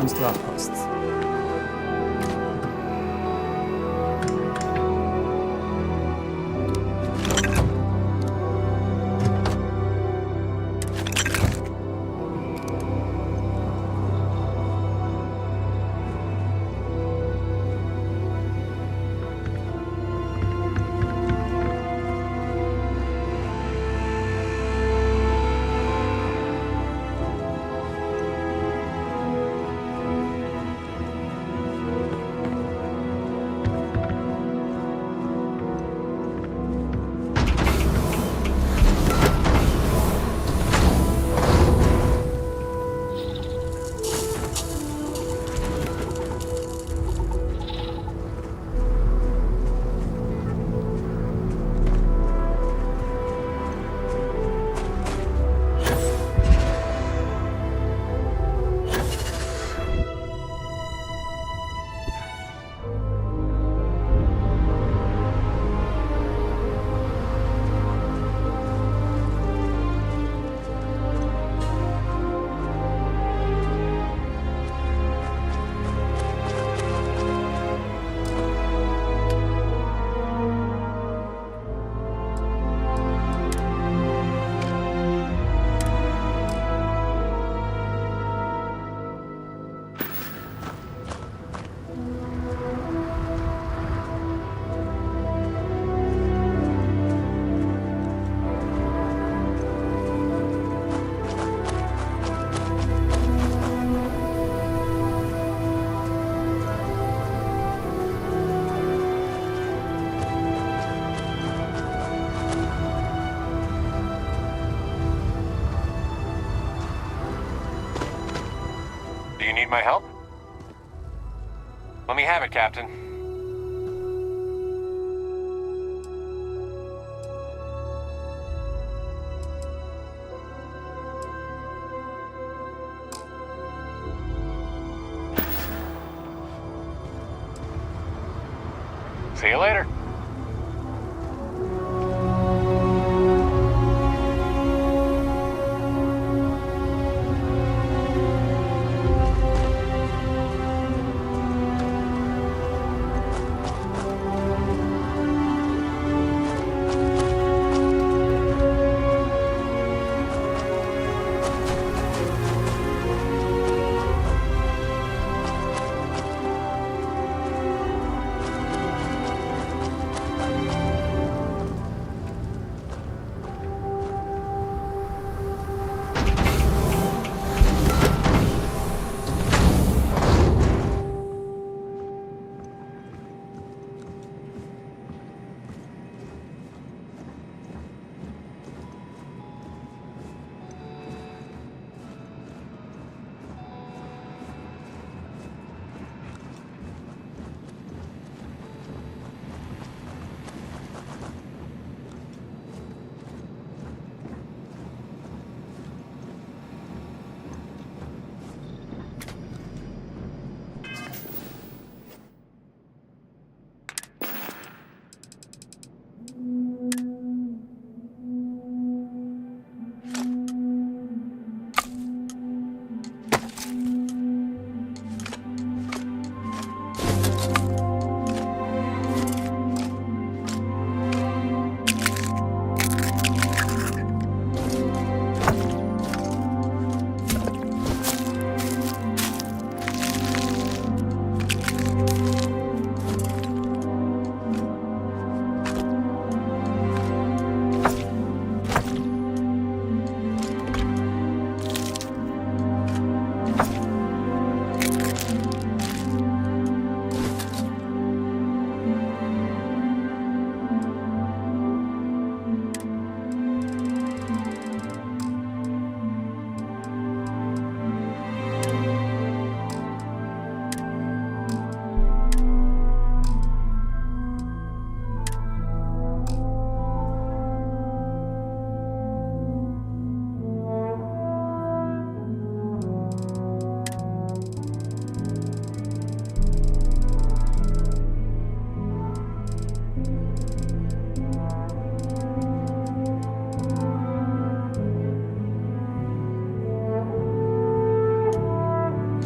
comes to outposts. Do you need my help? Let me have it, Captain. See you later.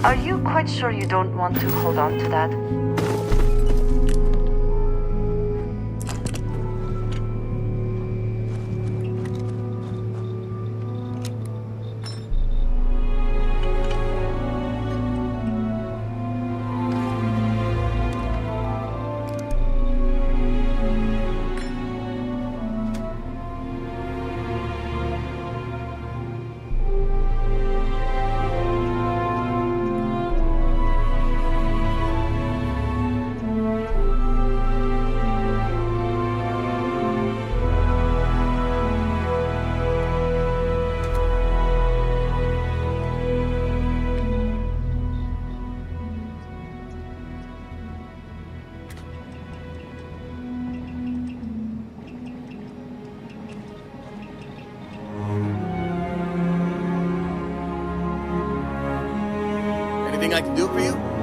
Are you quite sure you don't want to hold on to that? Anything I can do for you?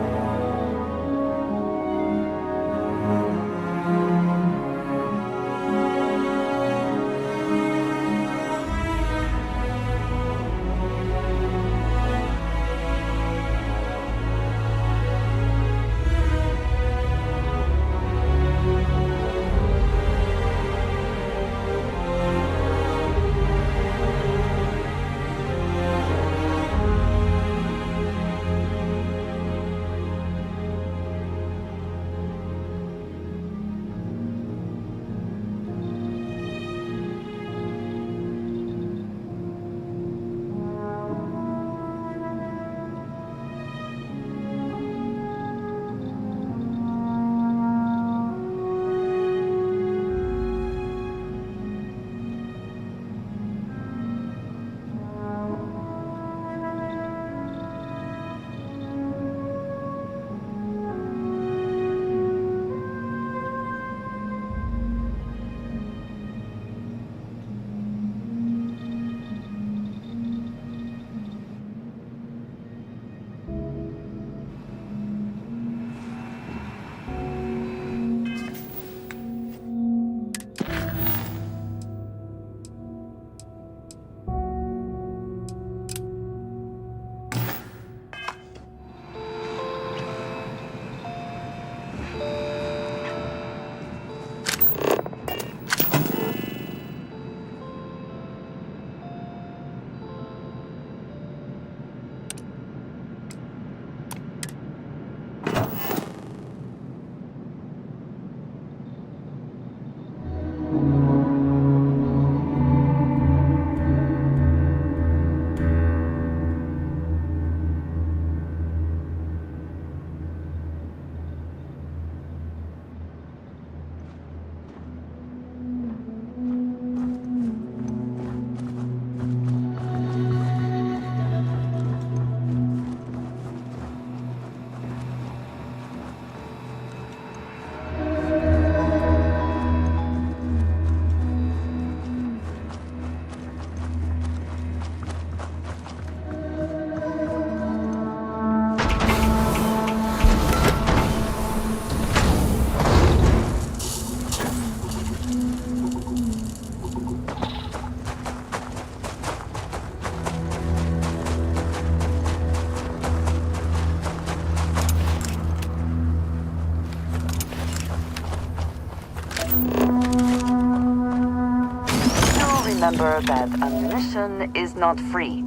Remember that ammunition is not free.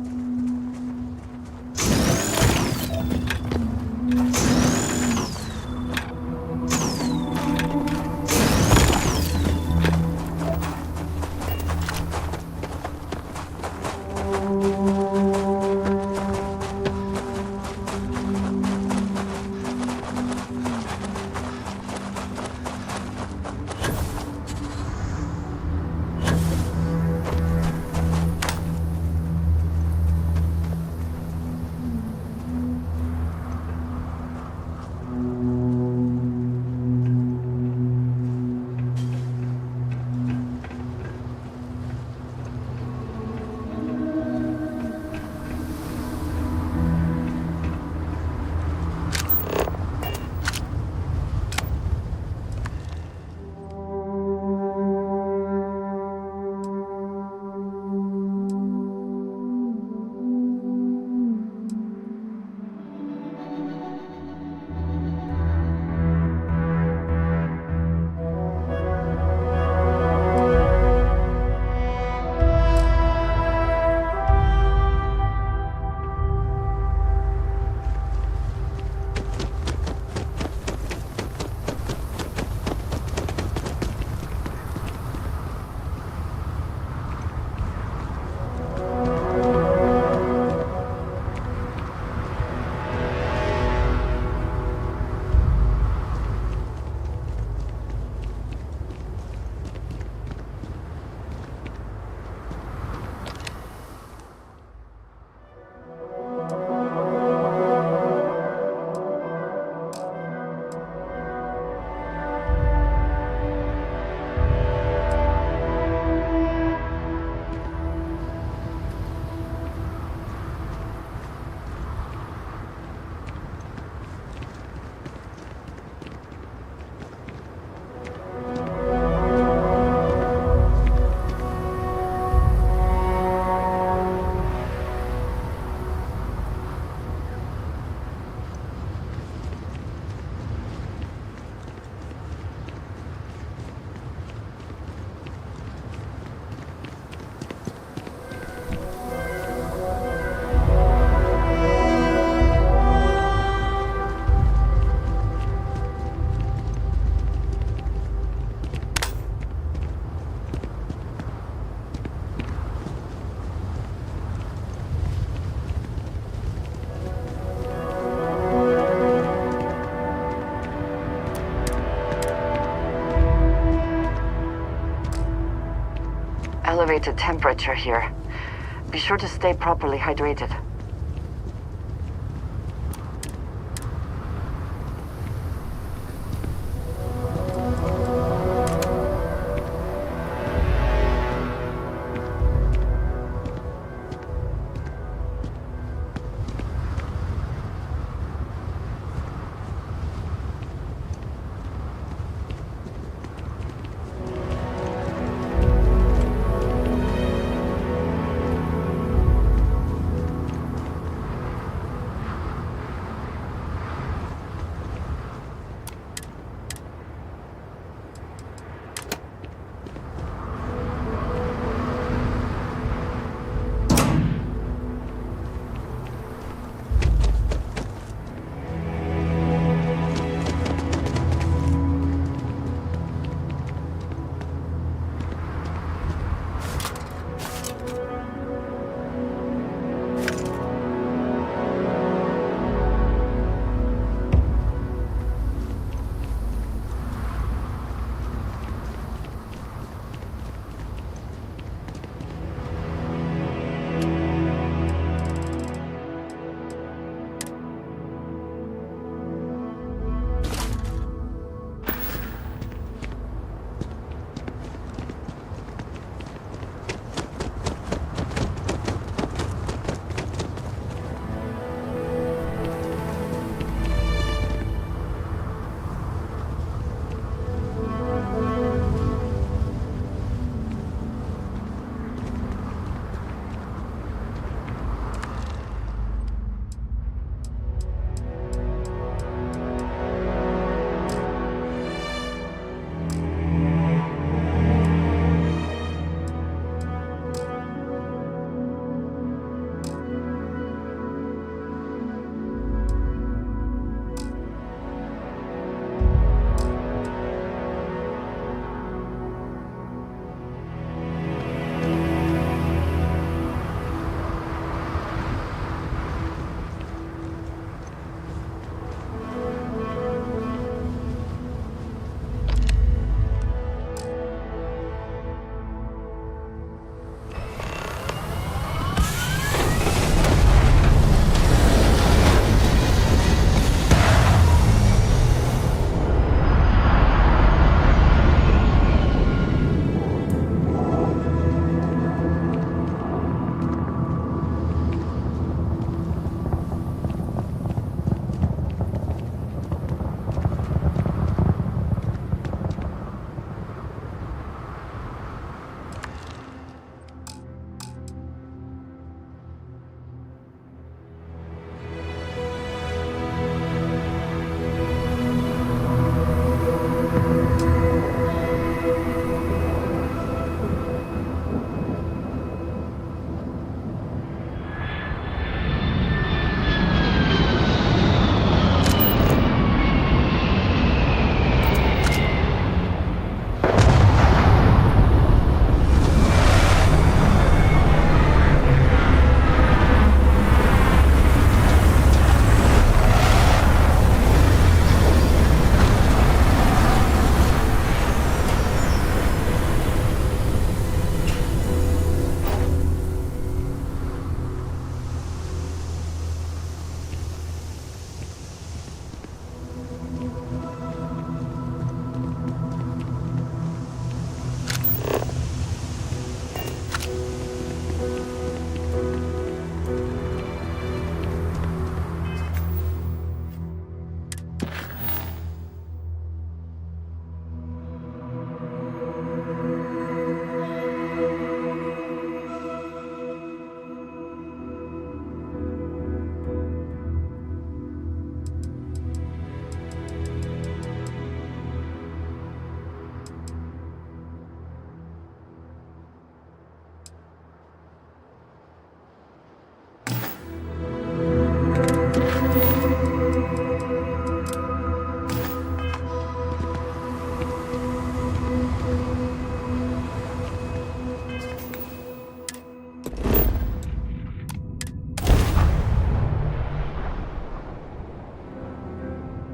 elevated temperature here. Be sure to stay properly hydrated.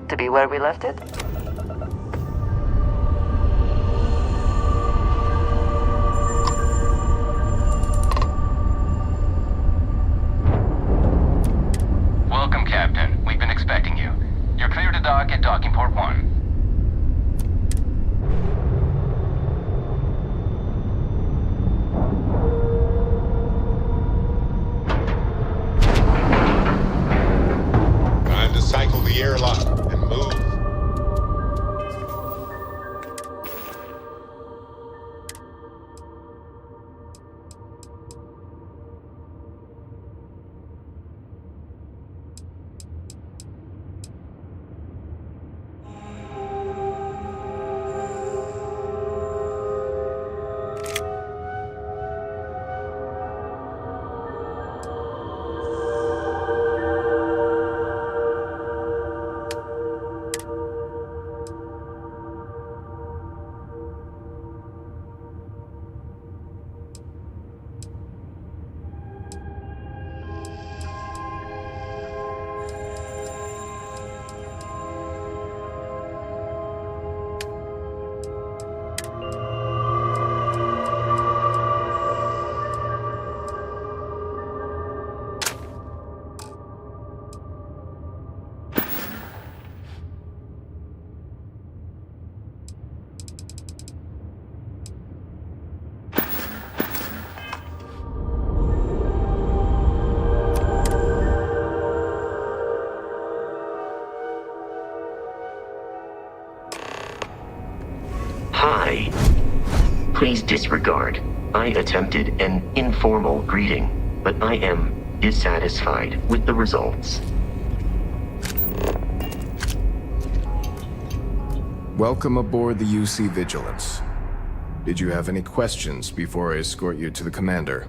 To be where we left it? dock at docking port 1. Time to cycle the airlock and move. Hi. Please disregard. I attempted an informal greeting, but I am dissatisfied with the results. Welcome aboard the UC Vigilance. Did you have any questions before I escort you to the commander?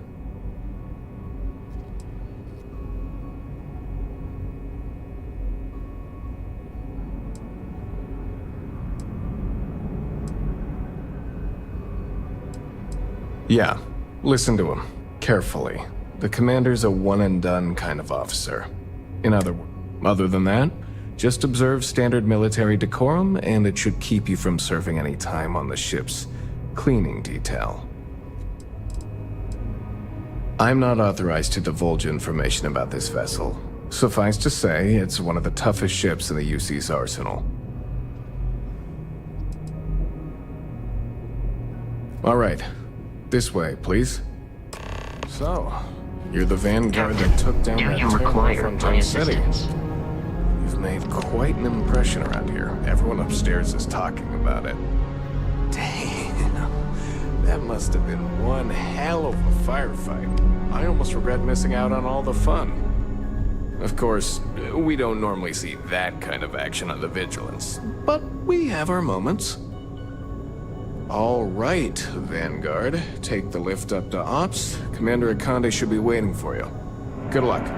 Yeah, listen to him carefully. The commander's a one-and-done kind of officer. Other than that, just observe standard military decorum, and it should keep you from serving any time on the ship's cleaning detail. I'm not authorized to divulge information about this vessel. Suffice to say, it's one of the toughest ships in the UC's arsenal. All right. This way, please. So, you're the Vanguard that took down Do that you terminal require from my Town City. assistance? You've made quite an impression around here. Everyone upstairs is talking about it. Damn, that must have been one hell of a firefight. I almost regret missing out on all the fun. Of course, we don't normally see that kind of action on the Vigilance, but we have our moments. All right, Vanguard. Take the lift up to Ops. Commander Akande should be waiting for you. Good luck.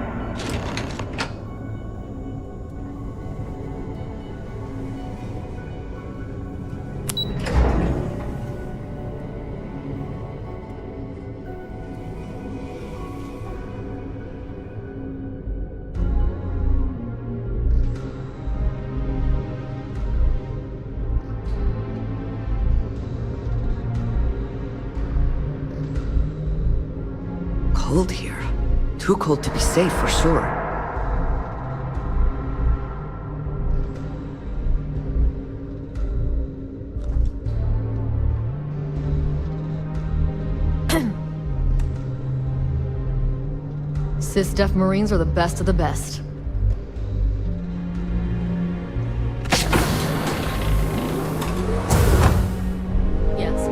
Cold here. Too cold to be safe, for sure. Sys-Def Marines are the best of the best. Yes.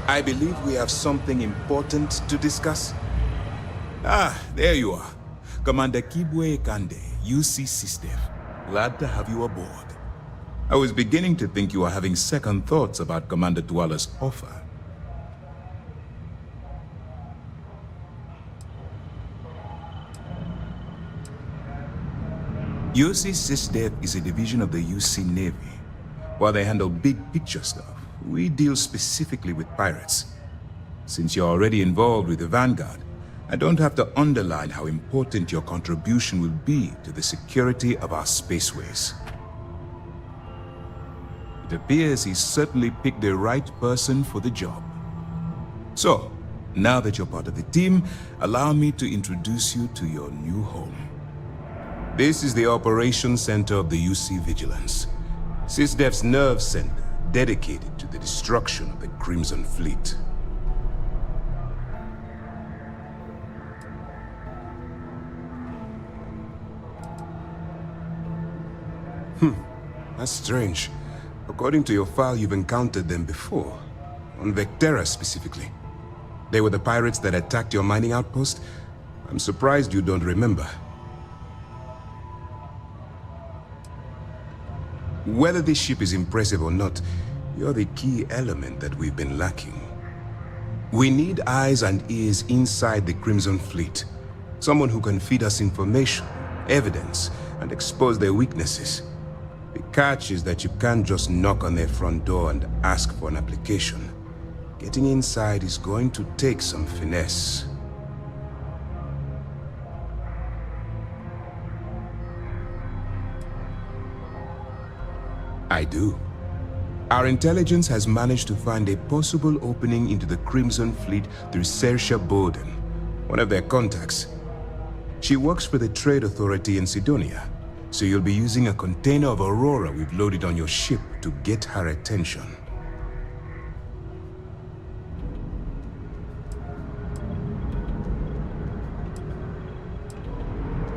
I believe we have something important to discuss. Ah, there you are. Commander Kibwe Kande, UC System. Glad to have you aboard. I was beginning to think you were having second thoughts about Commander Tuala's offer. UC SysDev is a division of the UC Navy. While they handle big picture stuff, we deal specifically with pirates. Since you're already involved with the Vanguard, I don't have to underline how important your contribution will be to the security of our spaceways. It appears he's certainly picked the right person for the job. So, now that you're part of the team, allow me to introduce you to your new home. This is the Operations Center of the UC Vigilance, SysDef's nerve center dedicated to the destruction of the Crimson Fleet. That's strange. According to your file, you've encountered them before. On Vectera specifically. They were the pirates that attacked your mining outpost? I'm surprised you don't remember. Whether this ship is impressive or not, you're the key element that we've been lacking. We need eyes and ears inside the Crimson Fleet. Someone who can feed us information, evidence, and expose their weaknesses. The catch is that you can't just knock on their front door and ask for an application. Getting inside is going to take some finesse. I do. Our intelligence has managed to find a possible opening into the Crimson Fleet through Saoirse Bowden, one of their contacts. She works for the Trade Authority in Sidonia, so you'll be using a container of Aurora we've loaded on your ship to get her attention.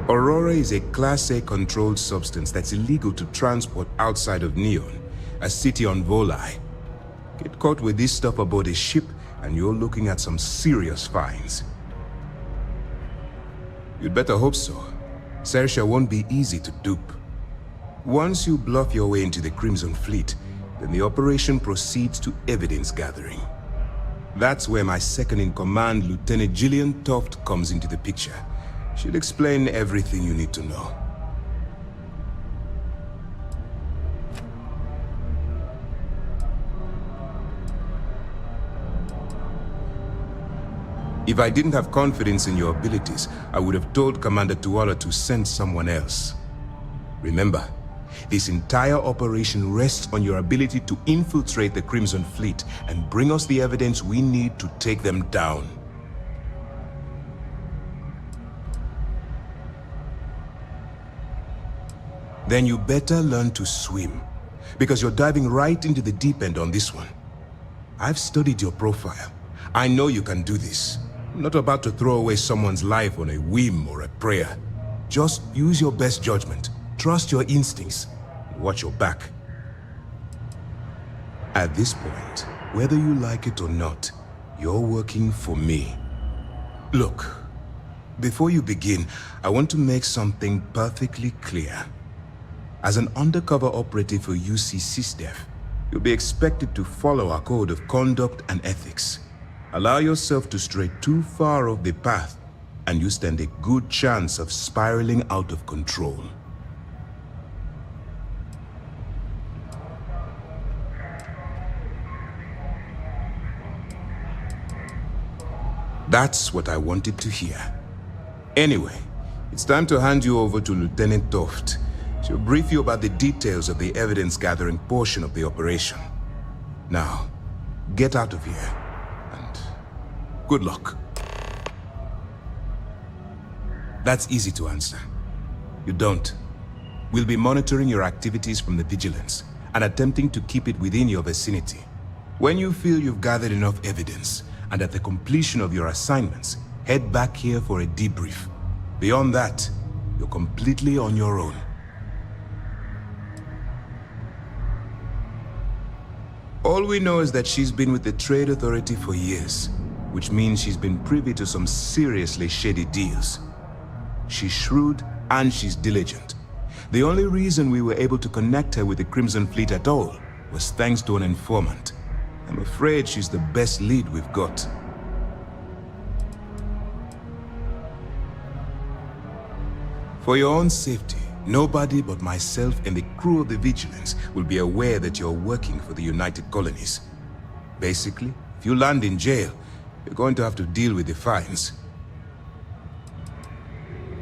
Aurora is a Class A controlled substance that's illegal to transport outside of Neon, a city on Volai. Get caught with this stuff aboard a ship, and you're looking at some serious fines. You'd better hope so. Saoirse won't be easy to dupe. Once you bluff your way into the Crimson Fleet, then the operation proceeds to evidence gathering. That's where my second-in-command, Lieutenant Gillian Toft, comes into the picture. She'll explain everything you need to know. If I didn't have confidence in your abilities, I would have told Commander Tuala to send someone else. Remember, this entire operation rests on your ability to infiltrate the Crimson Fleet and bring us the evidence we need to take them down. Then you better learn to swim, because you're diving right into the deep end on this one. I've studied your profile. I know you can do this. I'm not about to throw away someone's life on a whim or a prayer. Just use your best judgment, trust your instincts, and watch your back. At this point, whether you like it or not, you're working for me. Look, before you begin, I want to make something perfectly clear. As an undercover operative for UC SysDef, you'll be expected to follow our code of conduct and ethics. Allow yourself to stray too far off the path, and you stand a good chance of spiraling out of control. That's what I wanted to hear. Anyway, it's time to hand you over to Lieutenant Toft. She'll brief you about the details of the evidence-gathering portion of the operation. Now, get out of here, and good luck. That's easy to answer. You don't. We'll be monitoring your activities from the Vigilance, and attempting to keep it within your vicinity. When you feel you've gathered enough evidence, and at the completion of your assignments, head back here for a debrief. Beyond that, you're completely on your own. All we know is that she's been with the Trade Authority for years, which means she's been privy to some seriously shady deals. She's shrewd and she's diligent. The only reason we were able to connect her with the Crimson Fleet at all was thanks to an informant. I'm afraid she's the best lead we've got. For your own safety, nobody but myself and the crew of the Vigilance will be aware that you're working for the United Colonies. Basically, if you land in jail, you're going to have to deal with the fines.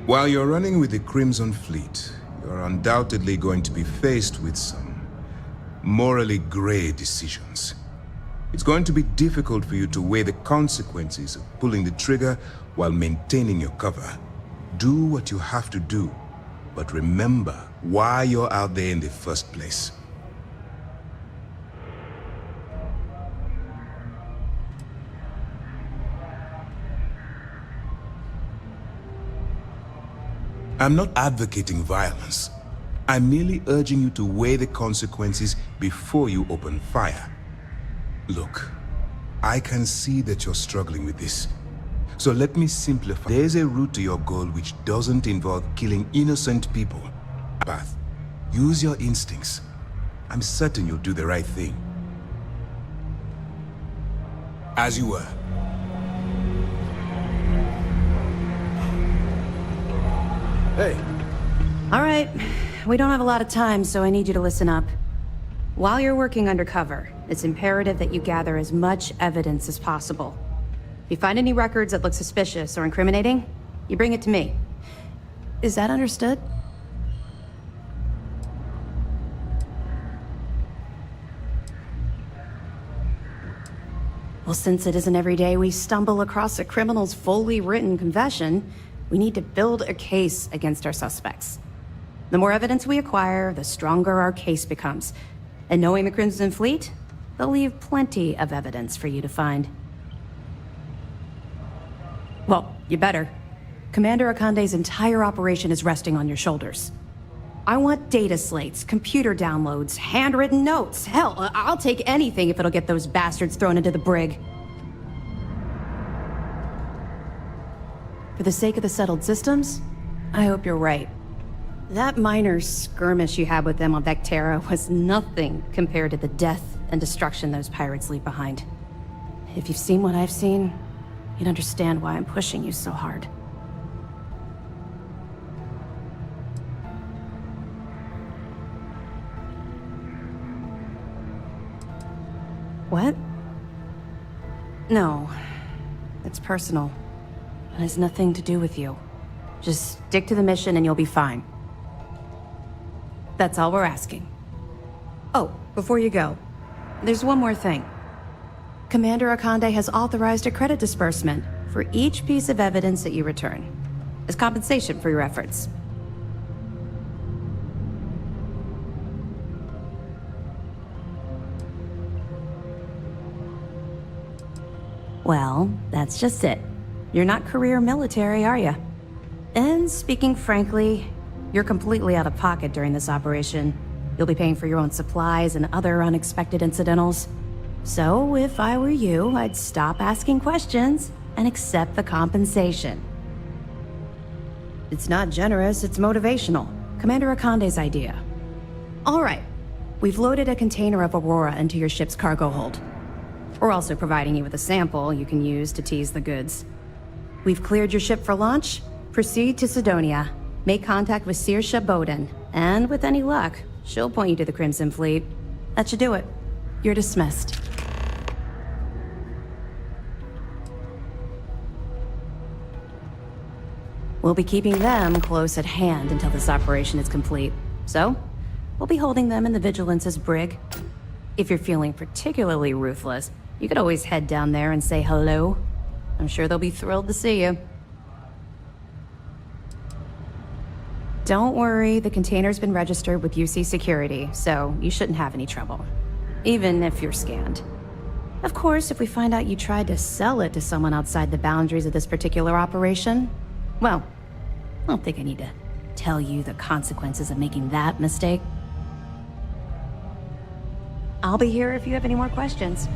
While you're running with the Crimson Fleet, you're undoubtedly going to be faced with some morally gray decisions. It's going to be difficult for you to weigh the consequences of pulling the trigger while maintaining your cover. Do what you have to do, but remember why you're out there in the first place. I'm not advocating violence. I'm merely urging you to weigh the consequences before you open fire. Look, I can see that you're struggling with this. So let me simplify. There's a route to your goal which doesn't involve killing innocent people. Path. Use your instincts. I'm certain you'll do the right thing. As you were. Hey, All right, we don't have a lot of time, so I need you to listen up. While you're working undercover, it's imperative that you gather as much evidence as possible. If you find any records that look suspicious or incriminating, you bring it to me. Is that understood? Well, since it isn't every day we stumble across a criminal's fully written confession, we need to build a case against our suspects. The more evidence we acquire, the stronger our case becomes. And knowing the Crimson Fleet, they'll leave plenty of evidence for you to find. Well, you better. Commander Akande's entire operation is resting on your shoulders. I want data slates, computer downloads, handwritten notes. Hell, I'll take anything if it'll get those bastards thrown into the brig. For the sake of the settled systems, I hope you're right. That minor skirmish you had with them on Vectera was nothing compared to the death and destruction those pirates leave behind. If you've seen what I've seen, you'd understand why I'm pushing you so hard. What? No. It's personal. It has nothing to do with you. Just stick to the mission and you'll be fine. That's all we're asking. Oh, before you go, there's one more thing. Commander Akande has authorized a credit disbursement for each piece of evidence that you return, as compensation for your efforts. Well, that's just it. You're not career military, are you? And speaking frankly, you're completely out of pocket during this operation. You'll be paying for your own supplies and other unexpected incidentals. So, if I were you, I'd stop asking questions and accept the compensation. It's not generous, it's motivational. Commander Akande's idea. All right, we've loaded a container of Aurora into your ship's cargo hold. We're also providing you with a sample you can use to tease the goods. We've cleared your ship for launch. Proceed to Sidonia. Make contact with Saoirse Bowden, and with any luck, she'll point you to the Crimson Fleet. That should do it. You're dismissed. We'll be keeping them close at hand until this operation is complete. So, we'll be holding them in the Vigilance's brig. If you're feeling particularly ruthless, you could always head down there and say hello. I'm sure they'll be thrilled to see you. Don't worry, the container's been registered with UC Security, so you shouldn't have any trouble. Even if you're scanned. Of course, if we find out you tried to sell it to someone outside the boundaries of this particular operation, well, I don't think I need to tell you the consequences of making that mistake. I'll be here if you have any more questions.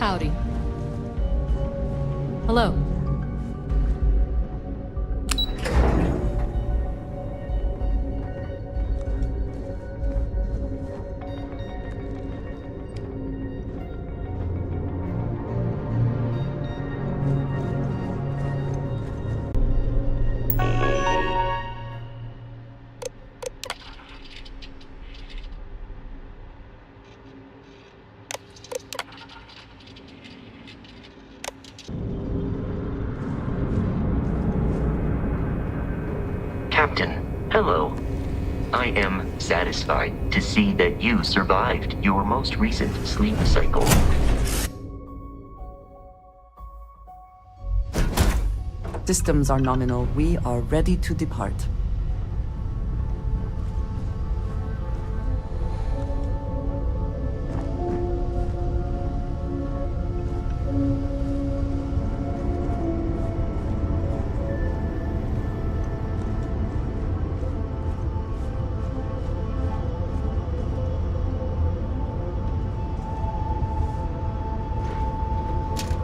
Howdy. Hello. Hello. I am satisfied to see that you survived your most recent sleep cycle. Systems are nominal. We are ready to depart.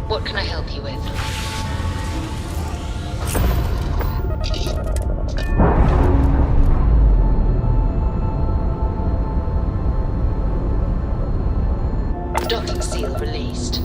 What can I help you with? Docking seal released.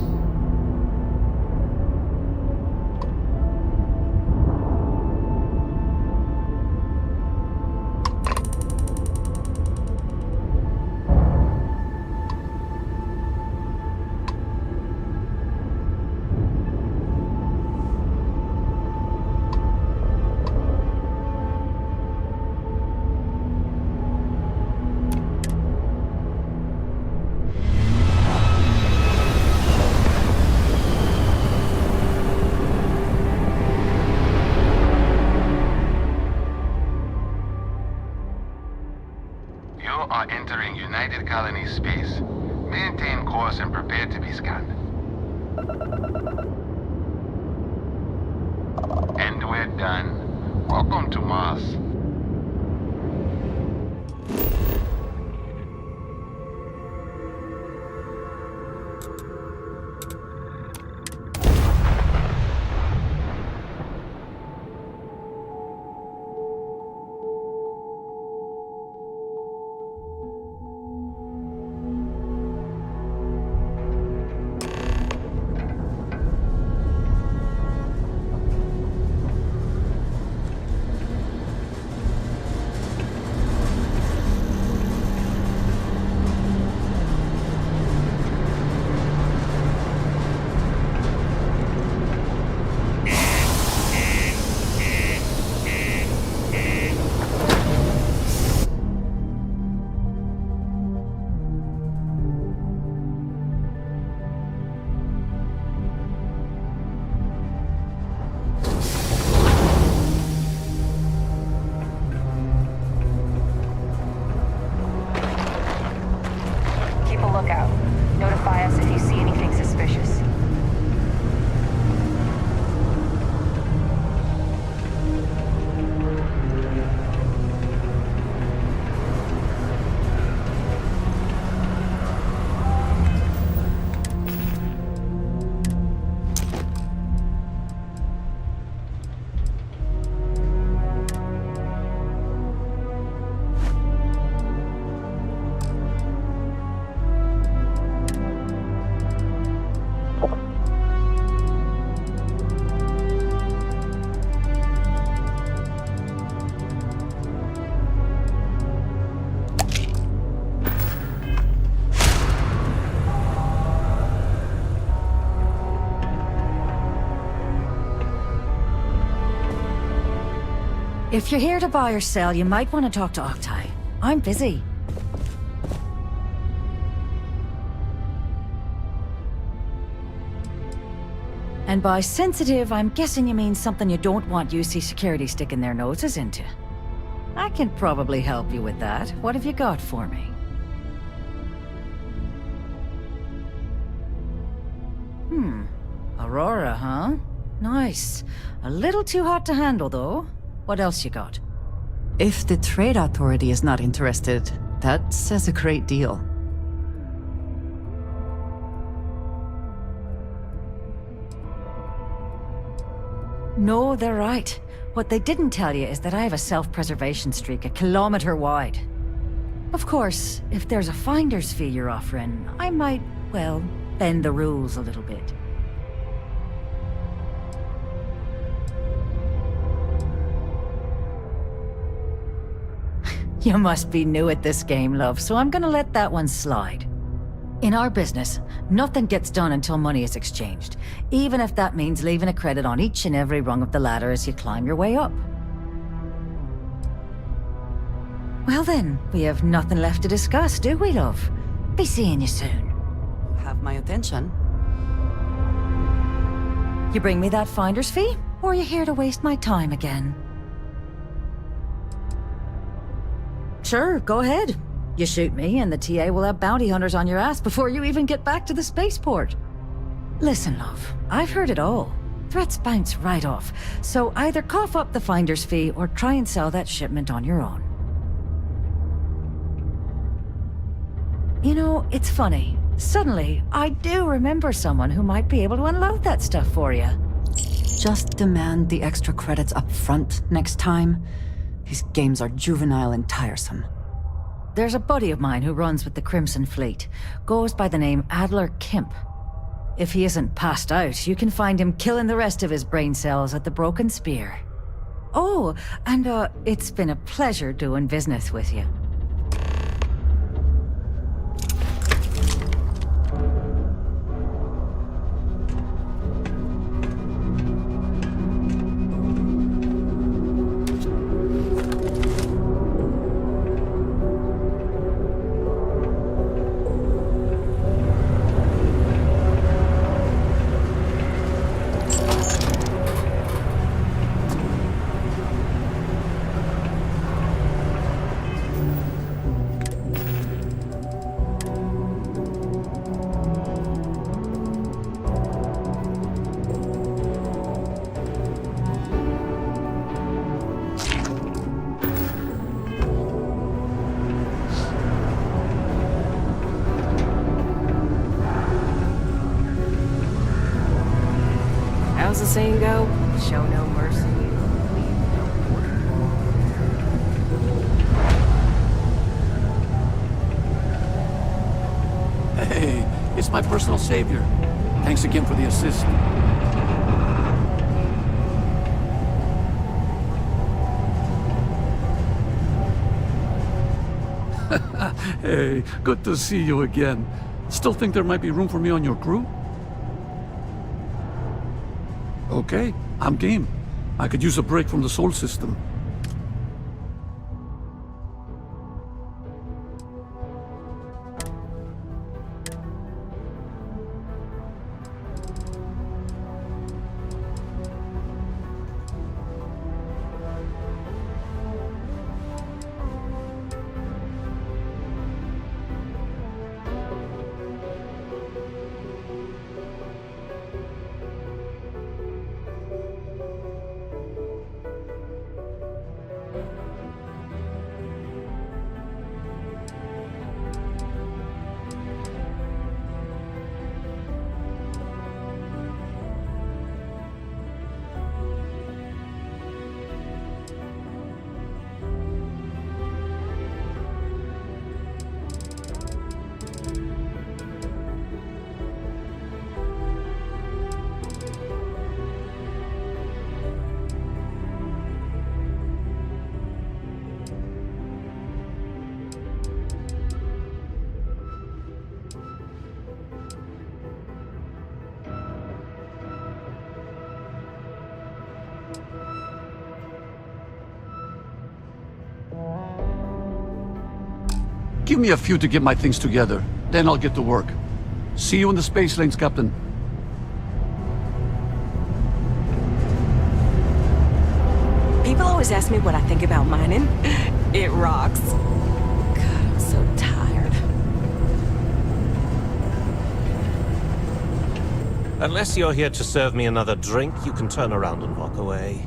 You are entering United Colony space. Maintain course and prepare to be scanned. And we're done. Welcome to Mars. If you're here to buy or sell, you might want to talk to Octai. I'm busy. And by sensitive, I'm guessing you mean something you don't want UC security sticking their noses into. I can probably help you with that. What have you got for me? Aurora, huh? Nice. A little too hot to handle, though. What else you got? If the Trade Authority is not interested, that says a great deal. No, they're right. What they didn't tell you is that I have a self-preservation streak 1 kilometer wide. Of course, if there's a finder's fee you're offering, I might, well, bend the rules a little bit. You must be new at this game, love, so I'm gonna let that one slide. In our business, nothing gets done until money is exchanged, even if that means leaving a credit on each and every rung of the ladder as you climb your way up. Well then, we have nothing left to discuss, do we, love? Be seeing you soon. Have my attention. You bring me that finder's fee, or are you here to waste my time again? Sure, go ahead. You shoot me, and the TA will have bounty hunters on your ass before you even get back to the spaceport. Listen, love, I've heard it all. Threats bounce right off, so either cough up the finder's fee or try and sell that shipment on your own. You know, it's funny. Suddenly, I do remember someone who might be able to unload that stuff for you. Just demand the extra credits up front next time. These games are juvenile and tiresome. There's a buddy of mine who runs with the Crimson Fleet. Goes by the name Adler Kemp. If he isn't passed out, you can find him killing the rest of his brain cells at the Broken Spear. Oh, and it's been a pleasure doing business with you. How's the saying go? Show no mercy, leave no quarter. Hey, it's my personal savior. Thanks again for the assist. Hey, good to see you again. Still think there might be room for me on your crew? Okay, I'm game. I could use a break from the Sol system. Give me a few to get my things together, then I'll get to work. See you in the space lanes, Captain. People always ask me what I think about mining. It rocks. God, I'm so tired. Unless you're here to serve me another drink, you can turn around and walk away.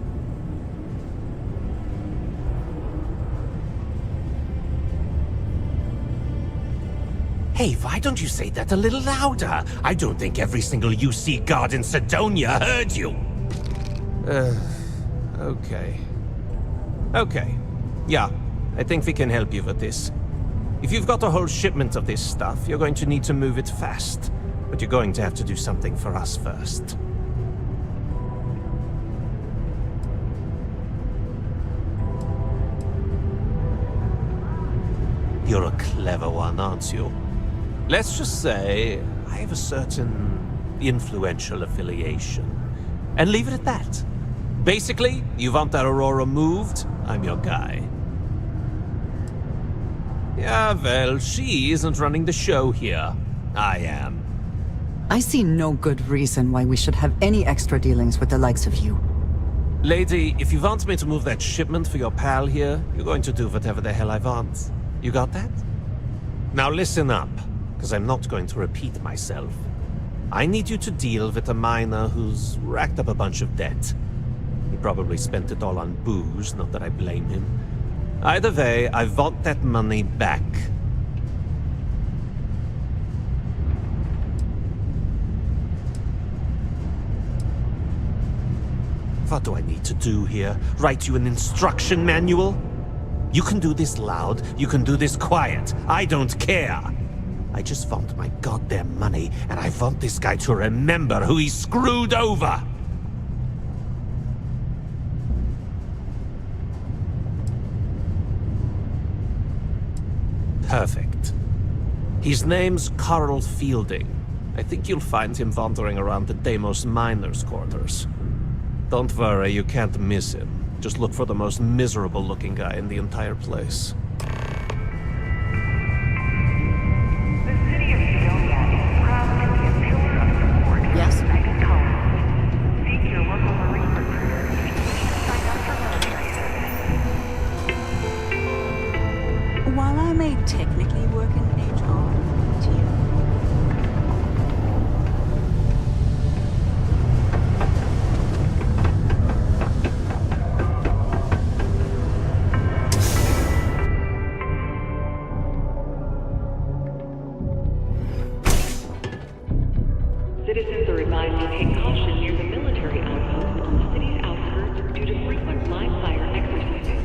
Hey, why don't you say that a little louder? I don't think every single UC guard in Sidonia heard you. Okay. Okay. Yeah, I think we can help you with this. If you've got a whole shipment of this stuff, you're going to need to move it fast. But you're going to have to do something for us first. You're a clever one, aren't you? Let's just say I have a certain influential affiliation. And leave it at that. Basically, you want that Aurora moved, I'm your guy. Yeah, well, she isn't running the show here. I am. I see no good reason why we should have any extra dealings with the likes of you. Lady, if you want me to move that shipment for your pal here, you're going to do whatever the hell I want. You got that? Now listen up, because I'm not going to repeat myself. I need you to deal with a miner who's racked up a bunch of debt. He probably spent it all on booze, not that I blame him. Either way, I want that money back. What do I need to do here? Write you an instruction manual? You can do this loud, you can do this quiet. I don't care. I just want my goddamn money, and I want this guy to remember who he screwed over. Perfect. His name's Carl Fielding. I think you'll find him wandering around the Deimos miners' quarters. Don't worry, you can't miss him. Just look for the most miserable-looking guy in the entire place. Yes? While I may technically work in HR, Citizens are advised to take caution near the military outpost on the city's outskirts due to frequent live fire exercises.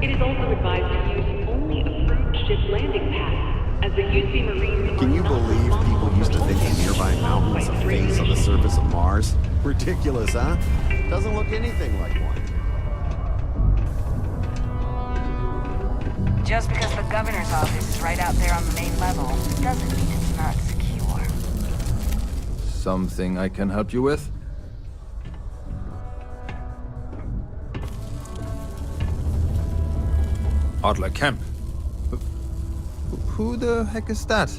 It is also advised to use only approved ship landing pads, as the UC Marines Can you believe people used to think the nearby mountain was a face on the surface of Mars? Ridiculous, huh? Doesn't look anything like one. Just because the governor's office is right out there on the main level, doesn't mean it's not secure. Something I can help you with? Adler Camp. Who the heck is that?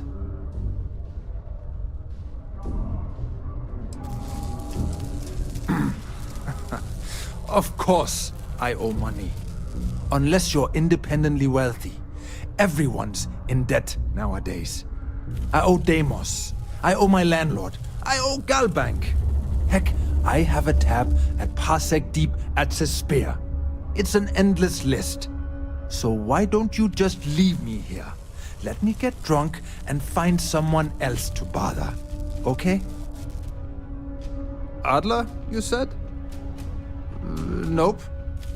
Of course, I owe money. Unless you're independently wealthy. Everyone's in debt nowadays. I owe Deimos. I owe my landlord. I owe Galbank. Heck, I have a tab at Parsec Deep at Cespear. It's an endless list. So why don't you just leave me here? Let me get drunk and find someone else to bother. Okay? Adler, you said? Nope.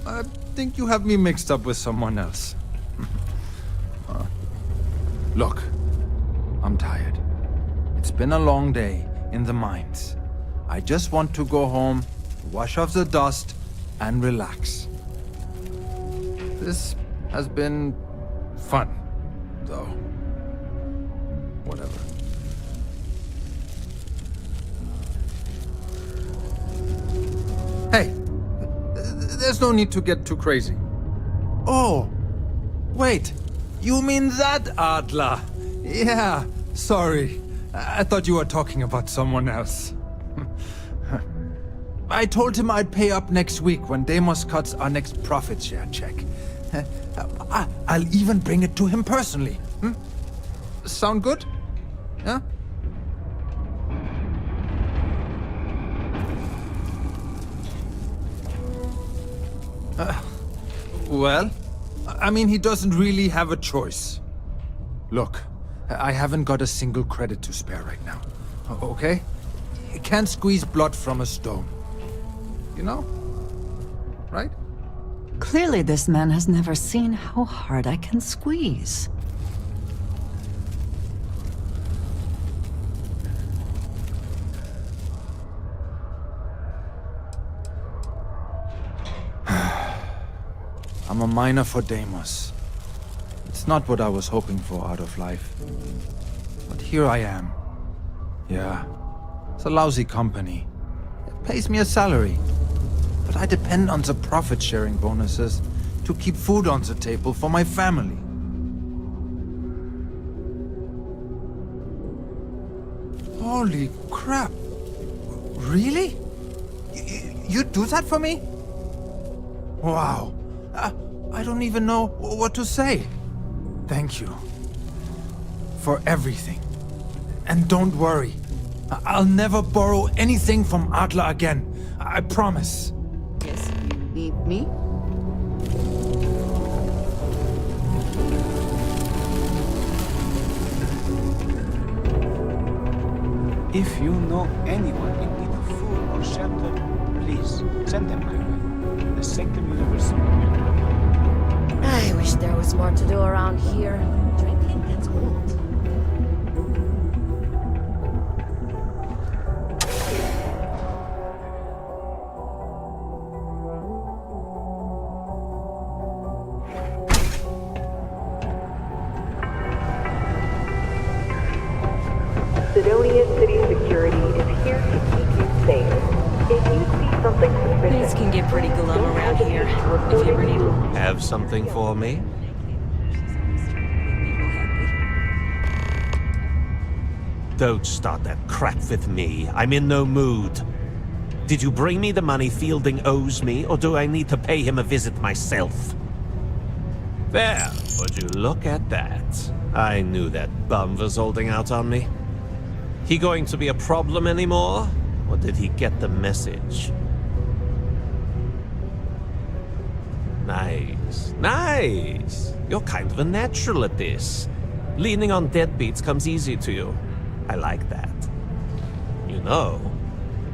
I think you have me mixed up with someone else. Look, I'm tired. It's been a long day in the mines. I just want to go home, wash off the dust, and relax. This has been fun, though. Whatever. Hey, there's no need to get too crazy. Oh, wait. You mean that, Adler? Yeah, sorry. I thought you were talking about someone else. I told him I'd pay up next week when Deimos cuts our next profit share check. I'll even bring it to him personally. Sound good? Yeah? Well, I mean, he doesn't really have a choice. Look, I haven't got a single credit to spare right now. Okay? You can't squeeze blood from a stone. You know? Right? Clearly this man has never seen how hard I can squeeze. I'm a miner for Deimos. It's not what I was hoping for out of life. But here I am. Yeah, it's a lousy company. It pays me a salary. But I depend on the profit-sharing bonuses to keep food on the table for my family. Holy crap. Really? You'd do that for me? Wow. I don't even know what to say. Thank you. For everything. And don't worry. I'll never borrow anything from Adler again. I promise. Yes, you need me? If you know anyone in need of food or shelter, please send them my way. The Sanctum University will welcome. I wish there was more to do around here. Drinking gets old. Sidonia City Security is here to keep you safe. If you see something suspicious, Things can get pretty glum around here. If you ever need a Have something for me? Don't start that crap with me. I'm in no mood. Did you bring me the money Fielding owes me, or do I need to pay him a visit myself? There, would you look at that? I knew that bum was holding out on me. He going to be a problem anymore? Or did he get the message? Nice. Nice! You're kind of a natural at this. Leaning on deadbeats comes easy to you. I like that. You know,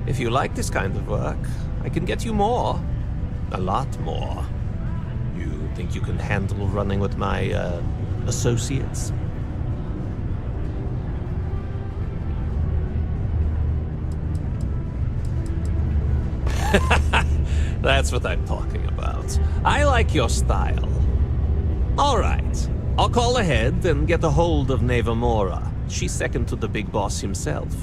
if you like this kind of work, I can get you more. A lot more. You think you can handle running with my, associates? That's what I'm talking about. I like your style. All right. I'll call ahead and get a hold of Neva Mora. She's second to the big boss himself.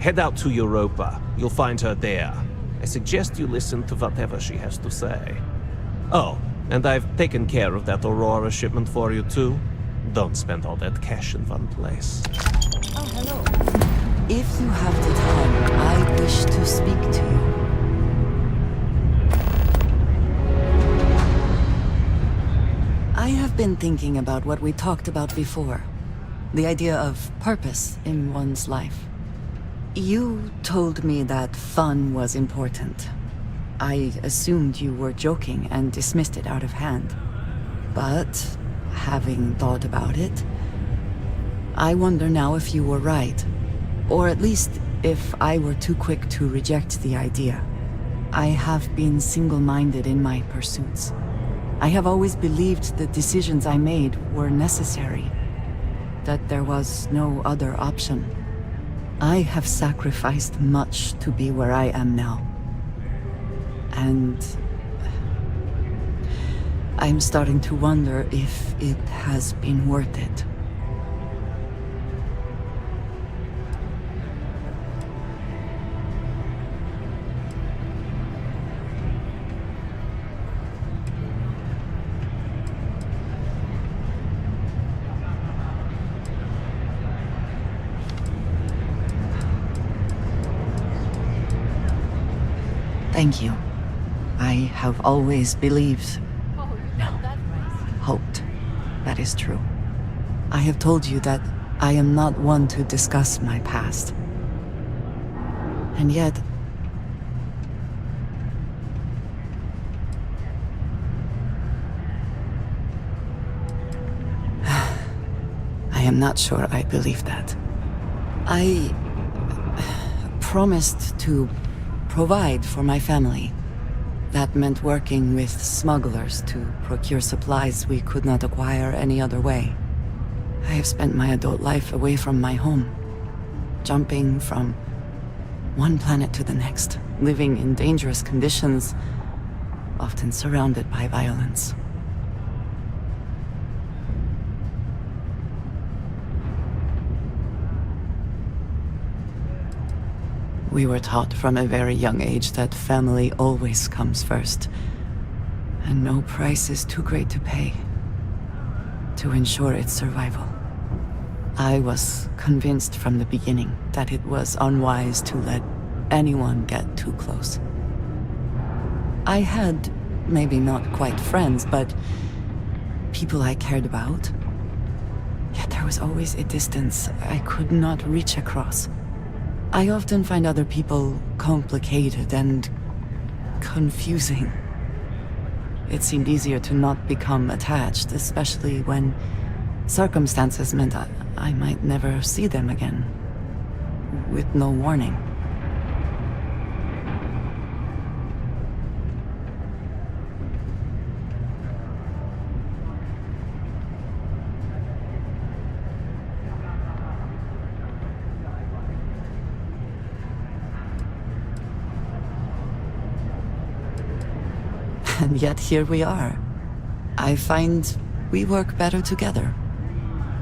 Head out to Europa. You'll find her there. I suggest you listen to whatever she has to say. Oh, and I've taken care of that Aurora shipment for you too. Don't spend all that cash in one place. Oh, hello. If you have the time, I wish to speak to you. I have been thinking about what we talked about before. The idea of purpose in one's life. You told me that fun was important. I assumed you were joking and dismissed it out of hand. But, having thought about it, I wonder now if you were right. Or at least if I were too quick to reject the idea. I have been single-minded in my pursuits. I have always believed the decisions I made were necessary, that there was no other option. I have sacrificed much to be where I am now. And I'm starting to wonder if it has been worth it. Thank you. I have always believed, no, hoped, that is true. I have told you that I am not one to discuss my past. And yet, I am not sure I believe that. I promised to provide for my family. That meant working with smugglers to procure supplies we could not acquire any other way. I have spent my adult life away from my home, jumping from one planet to the next, living in dangerous conditions, often surrounded by violence. We were taught from a very young age that family always comes first, and no price is too great to pay to ensure its survival. I was convinced from the beginning that it was unwise to let anyone get too close. I had, maybe not quite friends, but people I cared about. Yet there was always a distance I could not reach across. I often find other people complicated and confusing. It seemed easier to not become attached, especially when circumstances meant I might never see them again, with no warning. And yet here we are. I find we work better together.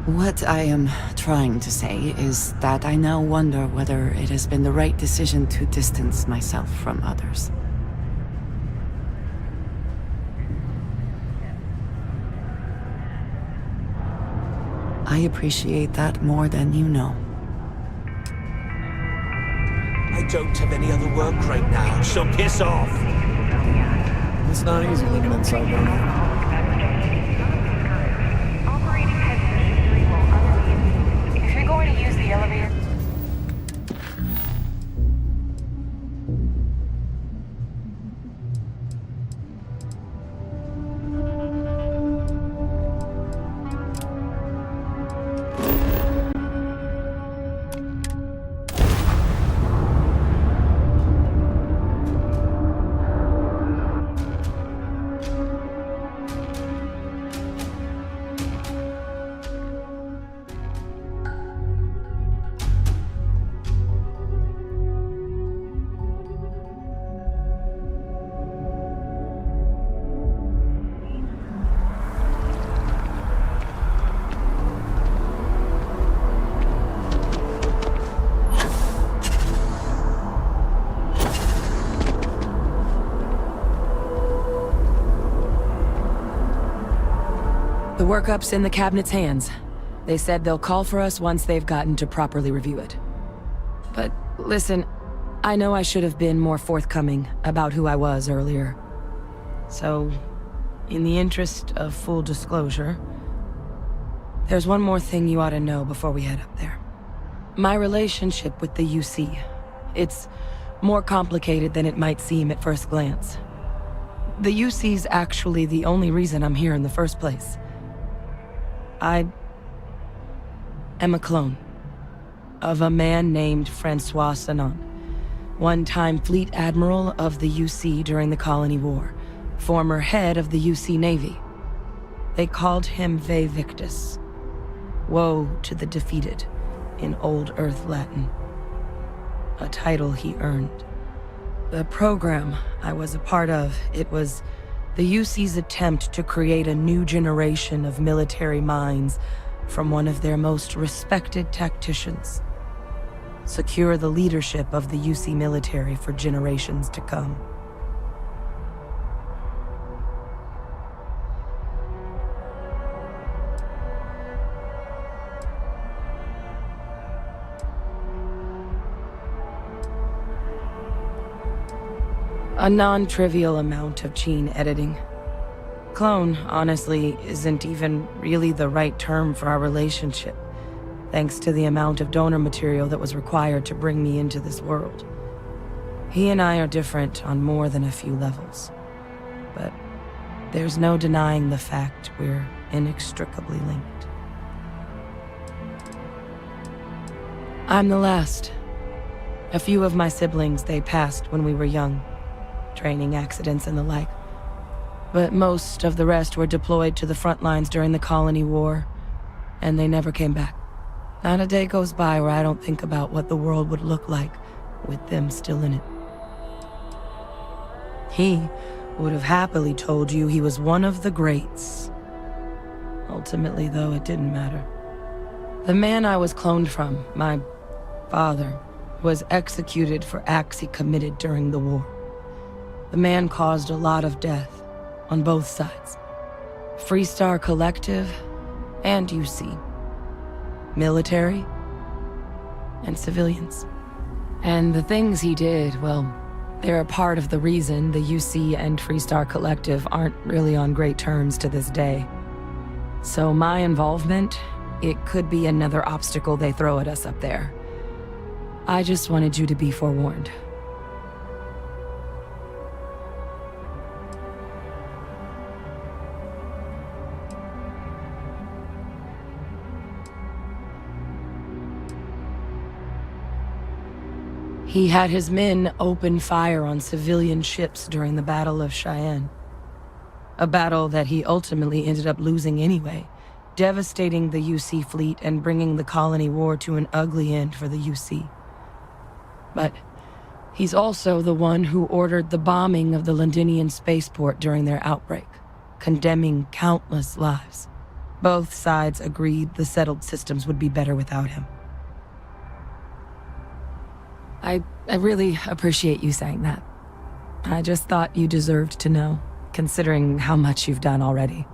What I am trying to say is that I now wonder whether it has been the right decision to distance myself from others. I appreciate that more than you know. I don't have any other work right now, so piss off! It's not easy living inside down here. If you're going to use the elevator... The workup's in the cabinet's hands. They said they'll call for us once they've gotten to properly review it. But listen, I know I should have been more forthcoming about who I was earlier. So, in the interest of full disclosure, there's one more thing you ought to know before we head up there. My relationship with the UC. It's more complicated than it might seem at first glance. The UC's actually the only reason I'm here in the first place. I am a clone of a man named Francois Sanon, one-time fleet admiral of the UC during the Colony War, former head of the UC Navy. They called him Ve Victus, woe to the defeated, in Old Earth Latin, a title he earned. The program I was a part of, it was the UC's attempt to create a new generation of military minds from one of their most respected tacticians. Secure the leadership of the UC military for generations to come. A non-trivial amount of gene editing. Clone, honestly, isn't even really the right term for our relationship, thanks to the amount of donor material that was required to bring me into this world. He and I are different on more than a few levels, but there's no denying the fact we're inextricably linked. I'm the last. A few of my siblings, they passed when we were young. Training accidents and the like. But most of the rest were deployed to the front lines during the Colony War, and they never came back. Not a day goes by where I don't think about what the world would look like with them still in it. He would have happily told you he was one of the greats. Ultimately, though, it didn't matter. The man I was cloned from, my father, was executed for acts he committed during the war. The man caused a lot of death, on both sides. Freestar Collective, and UC. military, and civilians. And the things he did, well, they're a part of the reason the UC and Freestar Collective aren't really on great terms to this day. So my involvement, it could be another obstacle they throw at us up there. I just wanted you to be forewarned. He had his men open fire on civilian ships during the Battle of Cheyenne. A battle that he ultimately ended up losing anyway, devastating the UC fleet and bringing the colony war to an ugly end for the UC. But he's also the one who ordered the bombing of the Londinian spaceport during their outbreak, condemning countless lives. Both sides agreed the settled systems would be better without him. I really appreciate you saying that. I just thought you deserved to know, considering how much you've done already.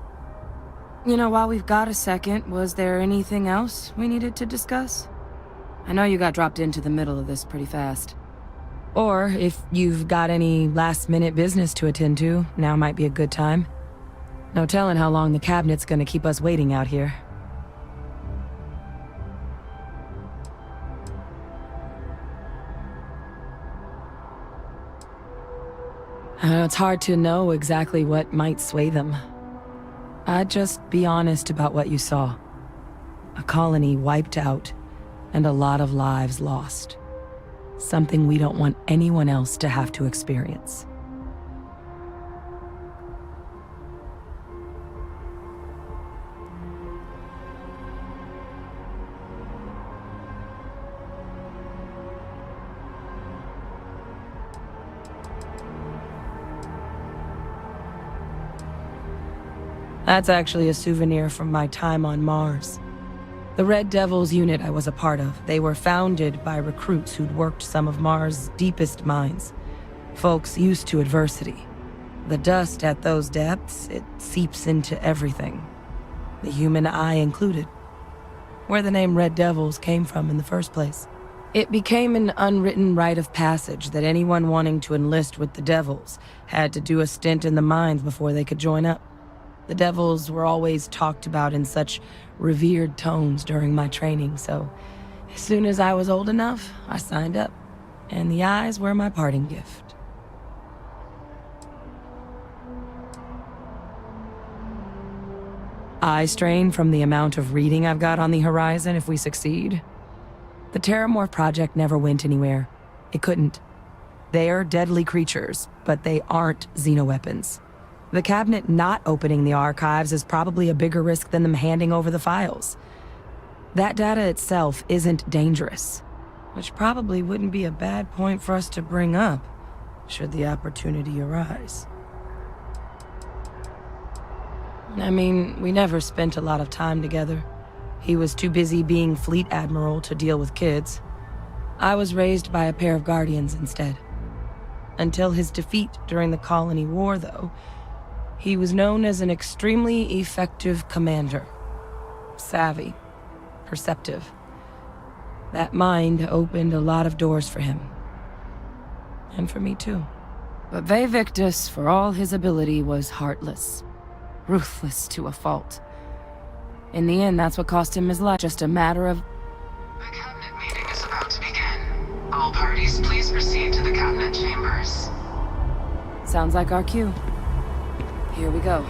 You know, while we've got a second, was there anything else we needed to discuss? I know you got dropped into the middle of this pretty fast. Or if you've got any last-minute business to attend to, now might be a good time. No telling how long the cabinet's gonna keep us waiting out here. It's hard to know exactly what might sway them. I'd just be honest about what you saw. A colony wiped out, and a lot of lives lost. Something we don't want anyone else to have to experience. That's actually a souvenir from my time on Mars. The Red Devils unit I was a part of, they were founded by recruits who'd worked some of Mars' deepest mines. Folks used to adversity. The dust at those depths, it seeps into everything. The human eye included. Where the name Red Devils came from in the first place. It became an unwritten rite of passage that anyone wanting to enlist with the Devils had to do a stint in the mines before they could join up. The Devils were always talked about in such revered tones during my training, so as soon as I was old enough, I signed up, and the eyes were my parting gift. Eye strain from the amount of reading I've got on the horizon if we succeed. The Terramorph project never went anywhere. It couldn't. They're deadly creatures, but they aren't xenoweapons. The cabinet not opening the archives is probably a bigger risk than them handing over the files. That data itself isn't dangerous, which probably wouldn't be a bad point for us to bring up, should the opportunity arise. I mean, we never spent a lot of time together. He was too busy being Fleet Admiral to deal with kids. I was raised by a pair of Guardians instead. Until his defeat during the Colony War, though, he was known as an extremely effective commander. Savvy. Perceptive. That mind opened a lot of doors for him. And for me too. But Ve Victus, for all his ability, was heartless. Ruthless to a fault. In the end, that's what cost him his life. Just a matter of... The cabinet meeting is about to begin. All parties, please proceed to the cabinet chambers. Sounds like our cue. Here we go.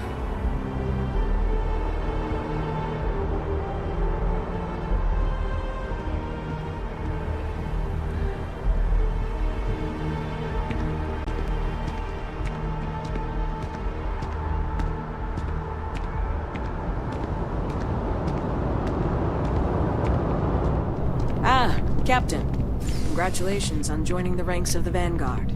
Ah, Captain. Congratulations on joining the ranks of the Vanguard.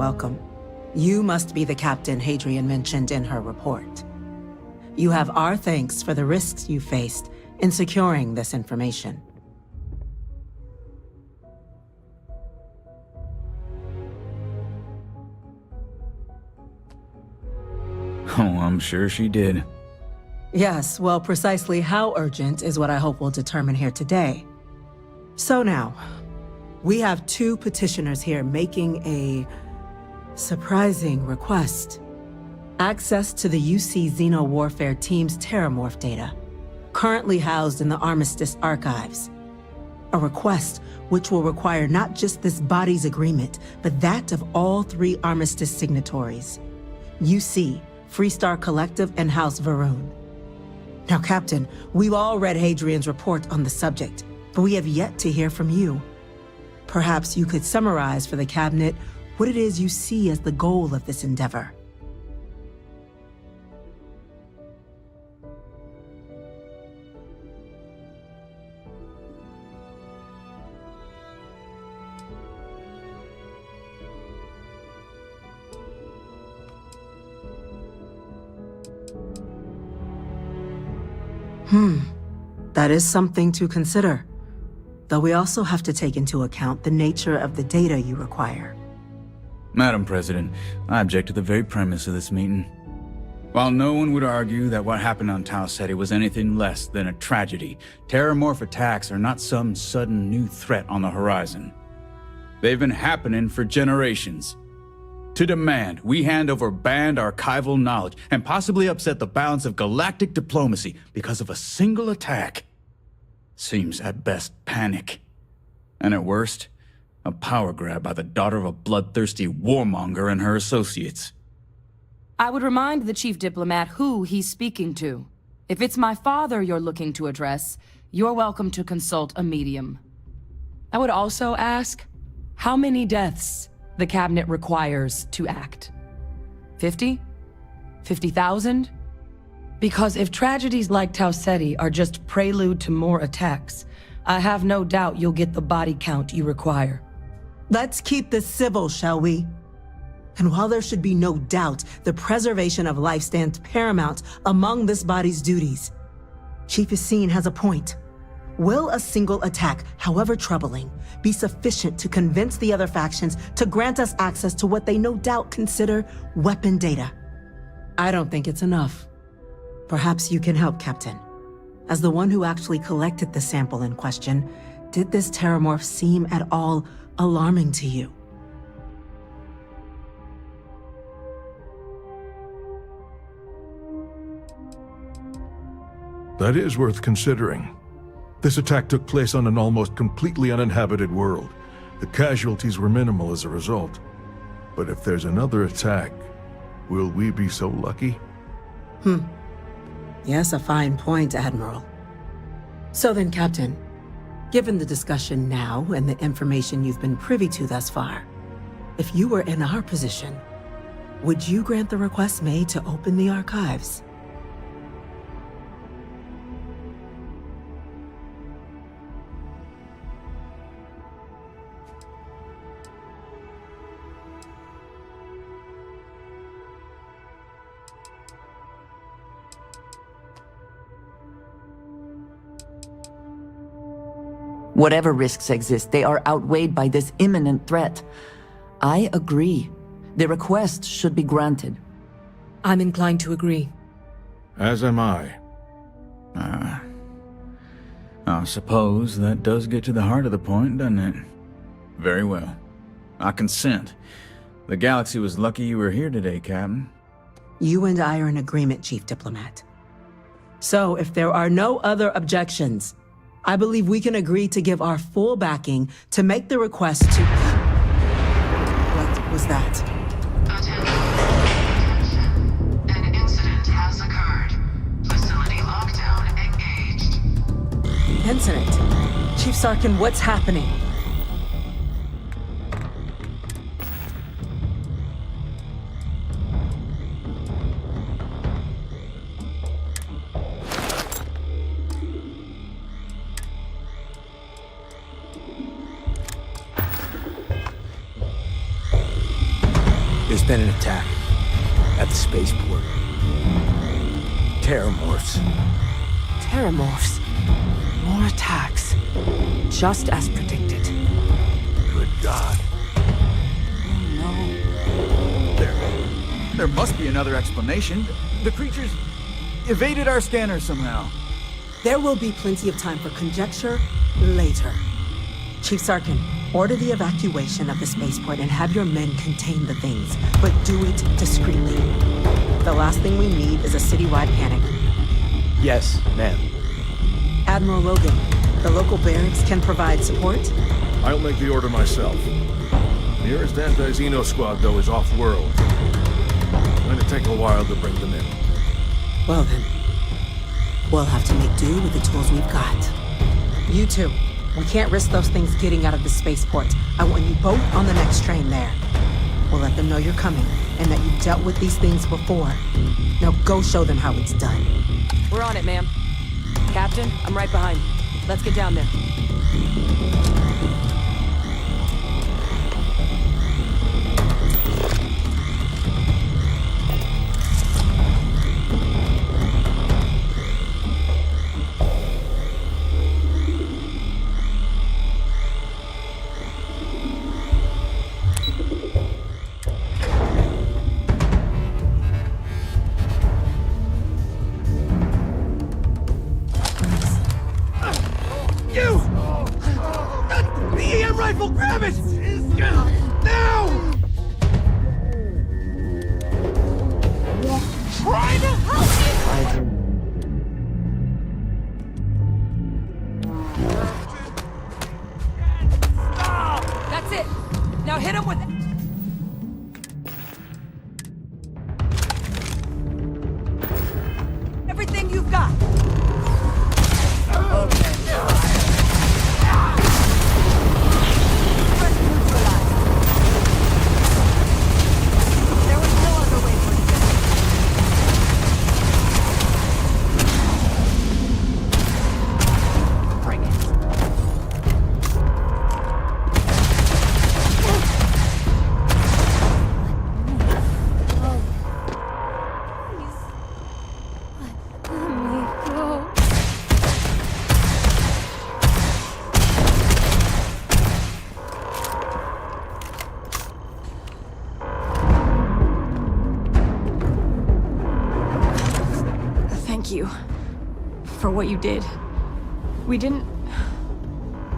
welcome. You must be the Captain Hadrian mentioned in her report. You have our thanks for the risks you faced in securing this information. Oh, I'm sure she did. Yes, well, precisely how urgent is what I hope we'll determine here today. So now, we have two petitioners here making a surprising request. Access to the UC Xeno Warfare Team's Terramorph data, currently housed in the Armistice archives. A request which will require not just this body's agreement, but that of all 3 Armistice signatories. UC, Freestar Collective, and House Varun. Now, Captain, we've all read Hadrian's report on the subject, but we have yet to hear from you. Perhaps you could summarize for the Cabinet what it is you see as the goal of this endeavor. That is something to consider. Though we also have to take into account the nature of the data you require. Madam President, I object to the very premise of this meeting. While no one would argue that what happened on Tau Ceti was anything less than a tragedy, Terramorph attacks are not some sudden new threat on the horizon. They've been happening for generations. To demand we hand over banned archival knowledge and possibly upset the balance of galactic diplomacy because of a single attack seems at best panic. And at worst, a power grab by the daughter of a bloodthirsty warmonger and her associates. I would remind the chief diplomat who he's speaking to. If it's my father you're looking to address, you're welcome to consult a medium. I would also ask, how many deaths the Cabinet requires to act? 50? 50,000? Because if tragedies like Tau Ceti are just prelude to more attacks, I have no doubt you'll get the body count you require. Let's keep this civil, shall we? And while there should be no doubt the preservation of life stands paramount among this body's duties, Chief Yassine has a point. Will a single attack, however troubling, be sufficient to convince the other factions to grant us access to what they no doubt consider weapon data? I don't think it's enough. Perhaps you can help, Captain. As the one who actually collected the sample in question, did this Terramorph seem at all alarming to you? That is worth considering. This attack took place on an almost completely uninhabited world. The casualties were minimal as a result. But if there's another attack, will we be so lucky? Yes, a fine point, Admiral. So then, Captain, given the discussion now and the information you've been privy to thus far, if you were in our position, would you grant the request made to open the archives? Whatever risks exist, they are outweighed by this imminent threat. I agree. The request should be granted. I'm inclined to agree. As am I. I suppose that does get to the heart of the point, doesn't it? Very well. I consent. The galaxy was lucky you were here today, Captain. You and I are in agreement, Chief Diplomat. So, if there are no other objections, I believe we can agree to give our full backing to make the request to... What was that? Attention. An incident has occurred. Facility lockdown engaged. Incident? Chief Sarkin, what's happening? There's been an attack at the spaceport. Terramorphs. Terramorphs. More attacks. Just as predicted. Good God. There must be another explanation. The creatures evaded our scanner somehow. There will be plenty of time for conjecture later. Chief Sarkin, order the evacuation of the spaceport and have your men contain the things, but do it discreetly. The last thing we need is a citywide panic. Yes, ma'am. Admiral Logan, the local barracks can provide support? I'll make the order myself. The nearest anti-Xeno squad, though, is off-world. It's going to take a while to bring them in. Well then, we'll have to make do with the tools we've got. You two, we can't risk those things getting out of the spaceport. I want you both on the next train there. We'll let them know you're coming, and that you've dealt with these things before. Now go show them how it's done. We're on it, ma'am. Captain, I'm right behind you. Let's get down there. For what you did. We didn't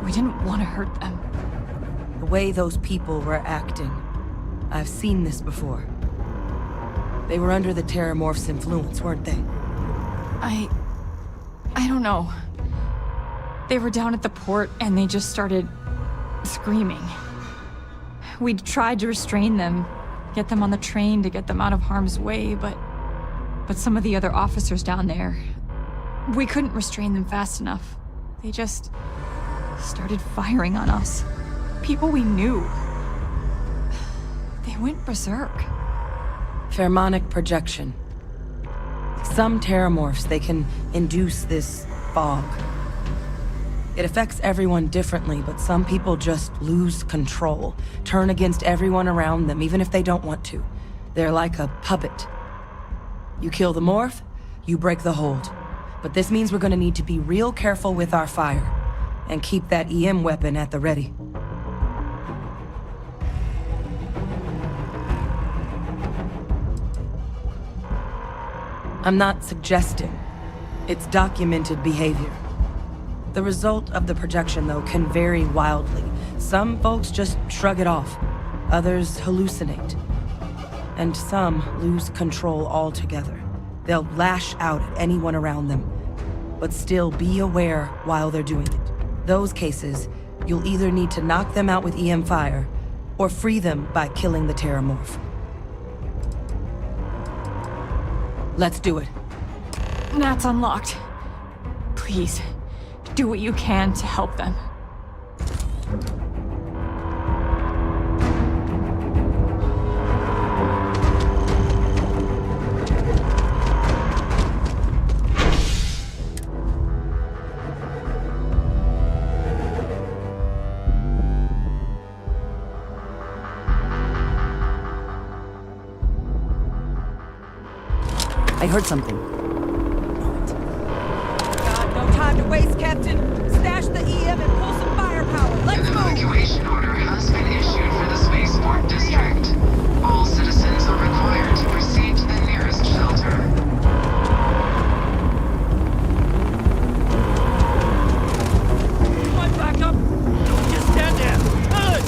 want to hurt them. The way those people were acting, I've seen this before. They were under the Terramorph's influence, weren't they? I don't know. They were down at the port and they just started screaming. We tried to restrain them, get them on the train to get them out of harm's way, but some of the other officers down there, we couldn't restrain them fast enough. They just started firing on us. People we knew. They went berserk. Pheromonic projection. Some Terramorphs, they can induce this fog. It affects everyone differently, but some people just lose control, turn against everyone around them, even if they don't want to. They're like a puppet. You kill the morph, you break the hold. But this means we're gonna need to be real careful with our fire, and keep that EM weapon at the ready. I'm not suggesting. It's documented behavior. The result of the projection, though, can vary wildly. Some folks just shrug it off. Others hallucinate. And some lose control altogether. They'll lash out at anyone around them, but still be aware while they're doing it. Those cases, you'll either need to knock them out with EM fire, or free them by killing the Terramorph. Let's do it. Nat's unlocked. Please, do what you can to help them. I heard something. God, no time to waste, Captain. Stash the EM and pull some firepower. Let's An move! evacuation order has been issued for the spaceport district. All citizens are required to proceed to the nearest shelter. My backup! Don't just stand there! Good!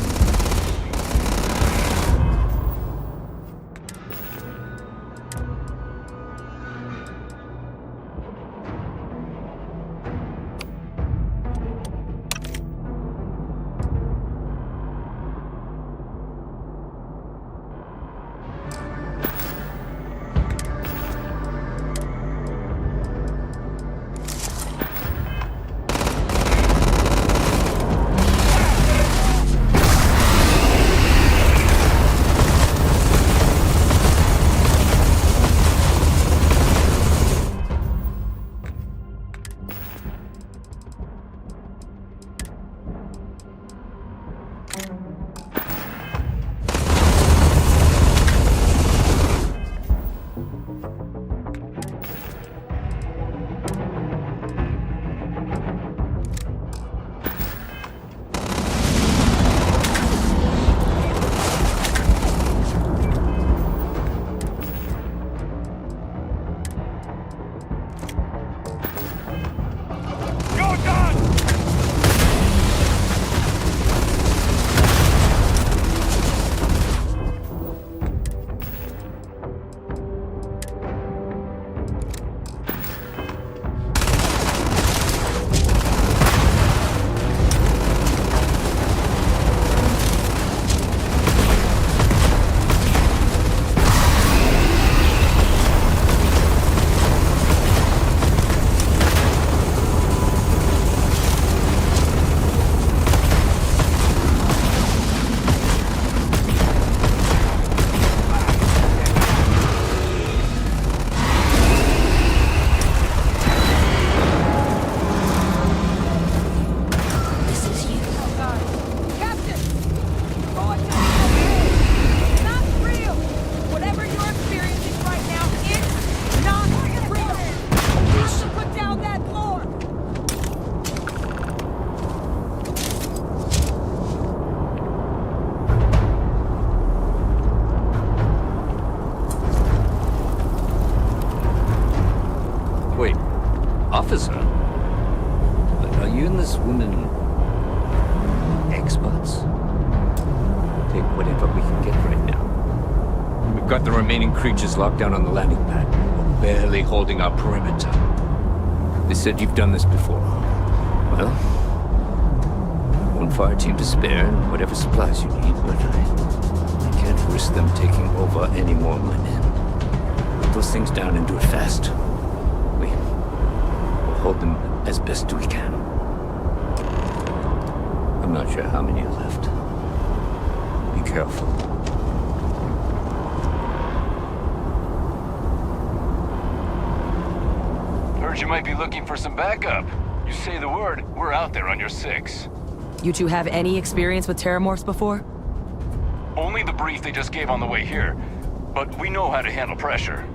Officer, are you and this woman experts? Take whatever we can get right now. We've got the remaining creatures locked down on the landing pad. We're barely holding our perimeter. They said you've done this before. Well, one fire team to spare and whatever supplies you need, but I can't risk them taking over any more of my men. Put those things down and do it fast. We'll hold them as best we can. I'm not sure how many are left. Be careful. Heard you might be looking for some backup. You say the word, we're out there on your 6. You two have any experience with terramorphs before? Only the brief they just gave on the way here, but we know how to handle pressure.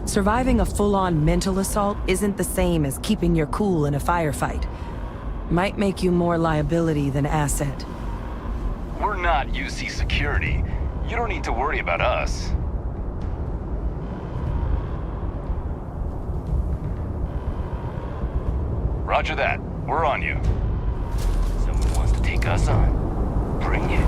Surviving a full-on mental assault isn't the same as keeping your cool in a firefight. Might make you more liability than asset. We're not UC security. You don't need to worry about us. Roger that. We're on you. Someone wants to take us on. Bring it.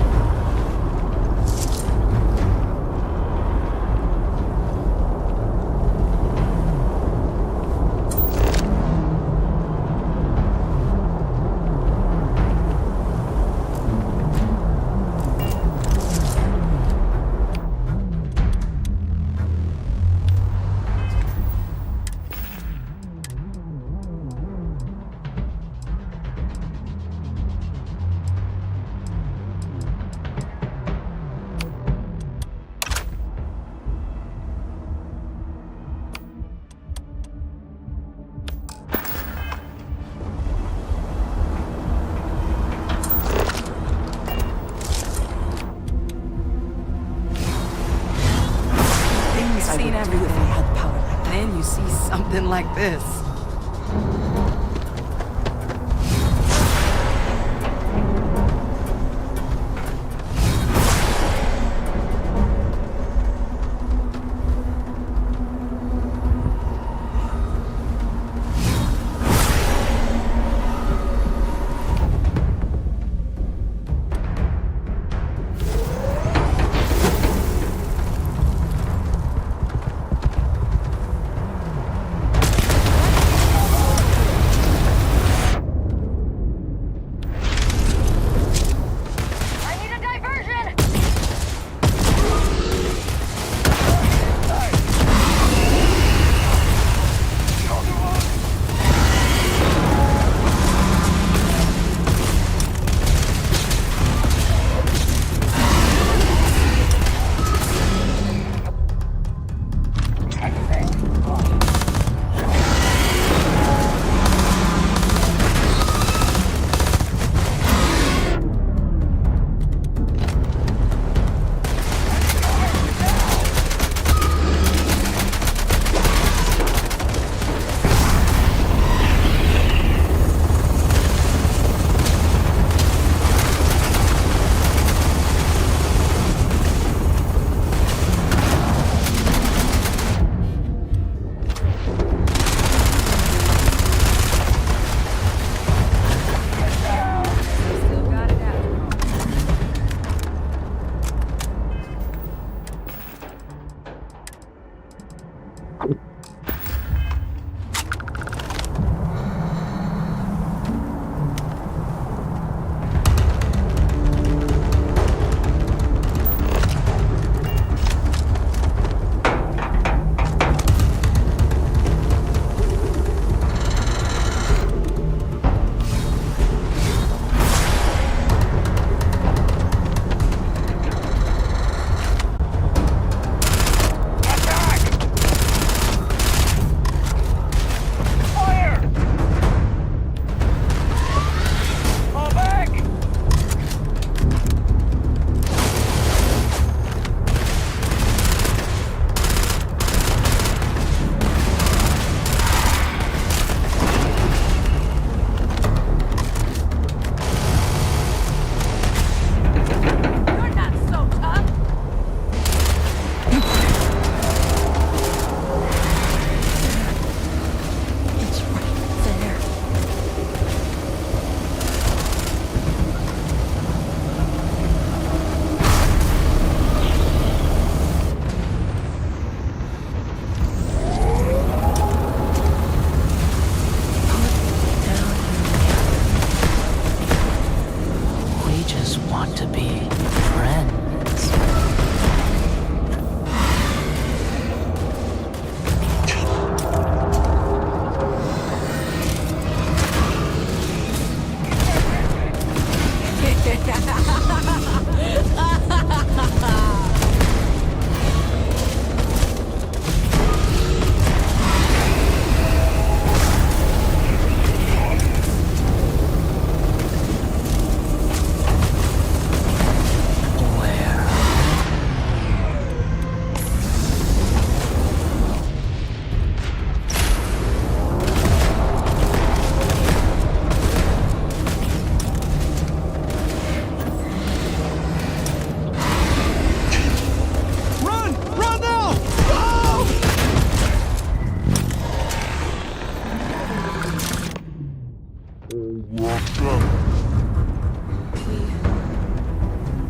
Seen everything. If I had the power then you see something like this.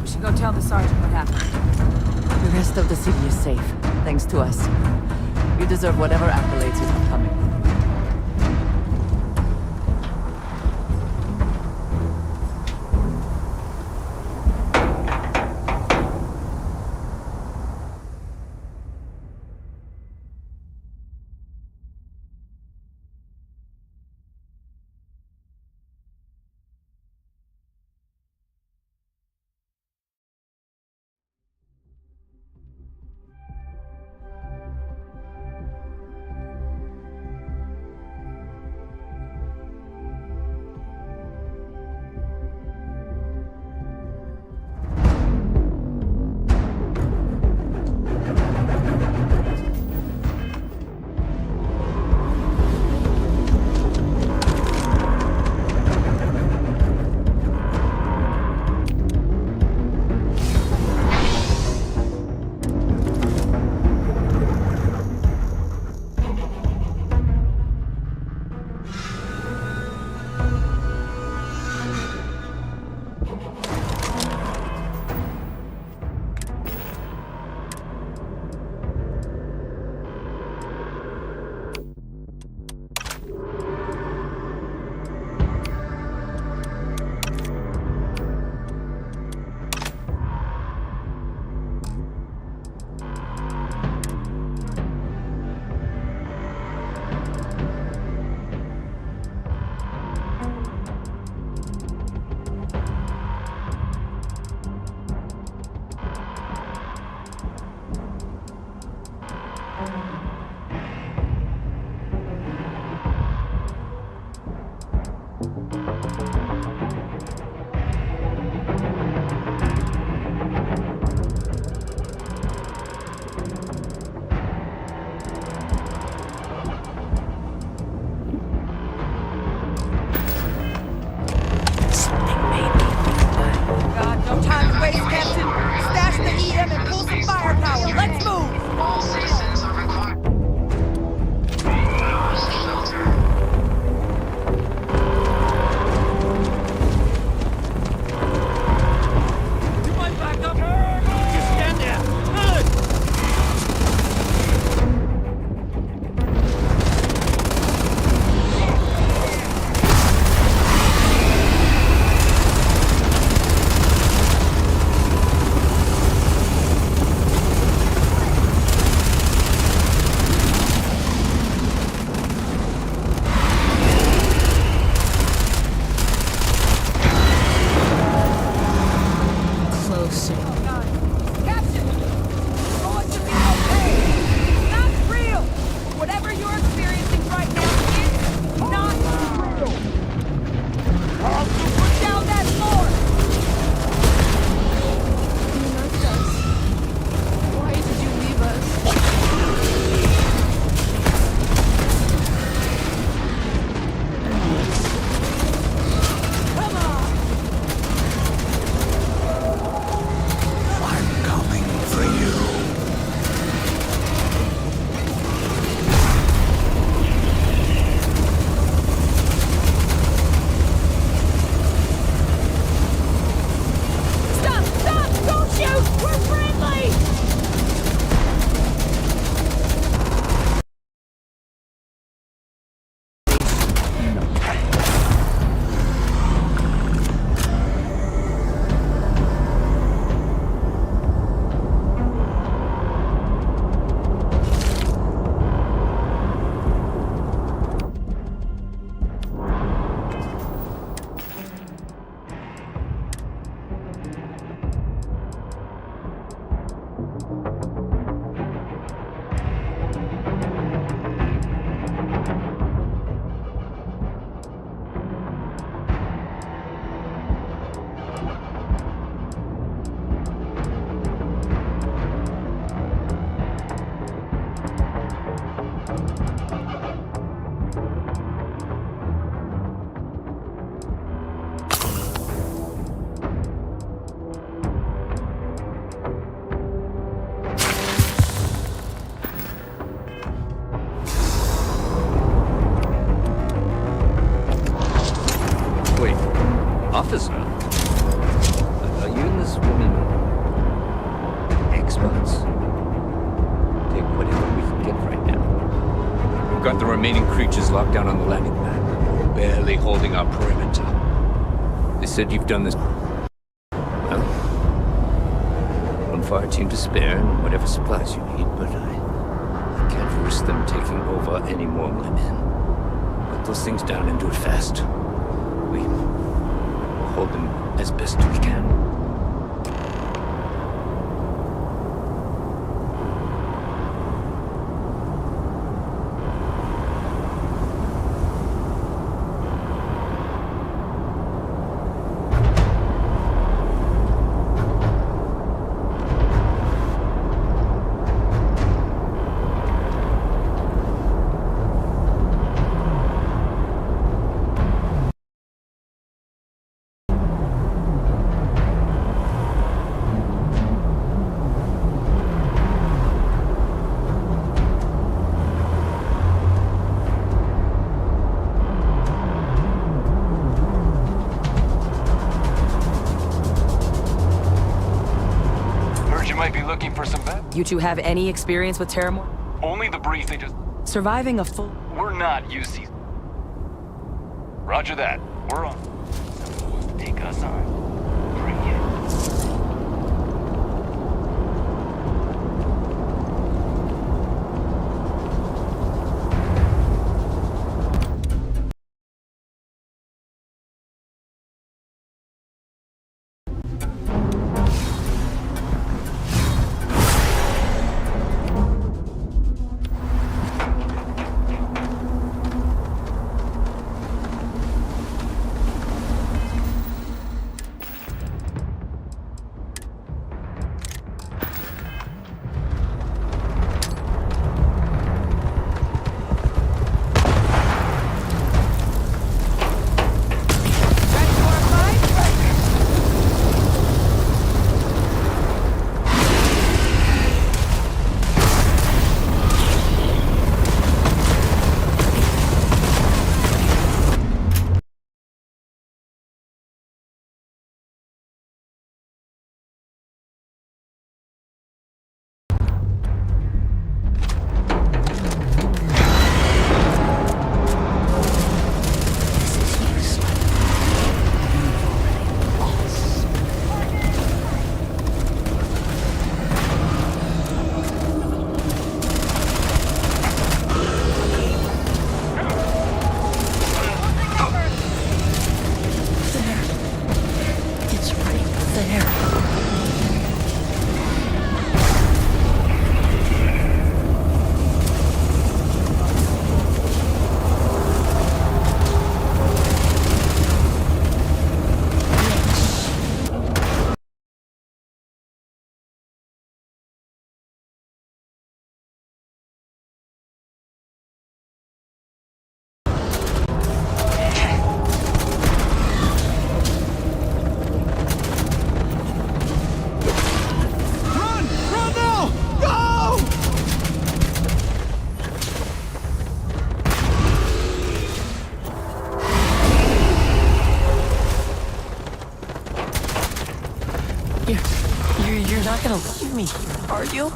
We should go tell the sergeant what happened. The rest of the city is safe, thanks to us. You deserve whatever accolades you have coming. officer. Are you and this woman experts? Take whatever we can get right now. We've got the remaining creatures locked down on the landing pad. We're barely holding our perimeter. They said you've done this. Well, one fire team to spare and whatever supplies you need, but I can't risk them taking over any more of my men. Put those things down and do it fast. We hold them as best we can. You two have any experience with Terramore? Only the brief they just... Surviving a full... We're not UC. Roger that. We're on. Someone wants to take us on. Bring it. You're not gonna leave me, are you?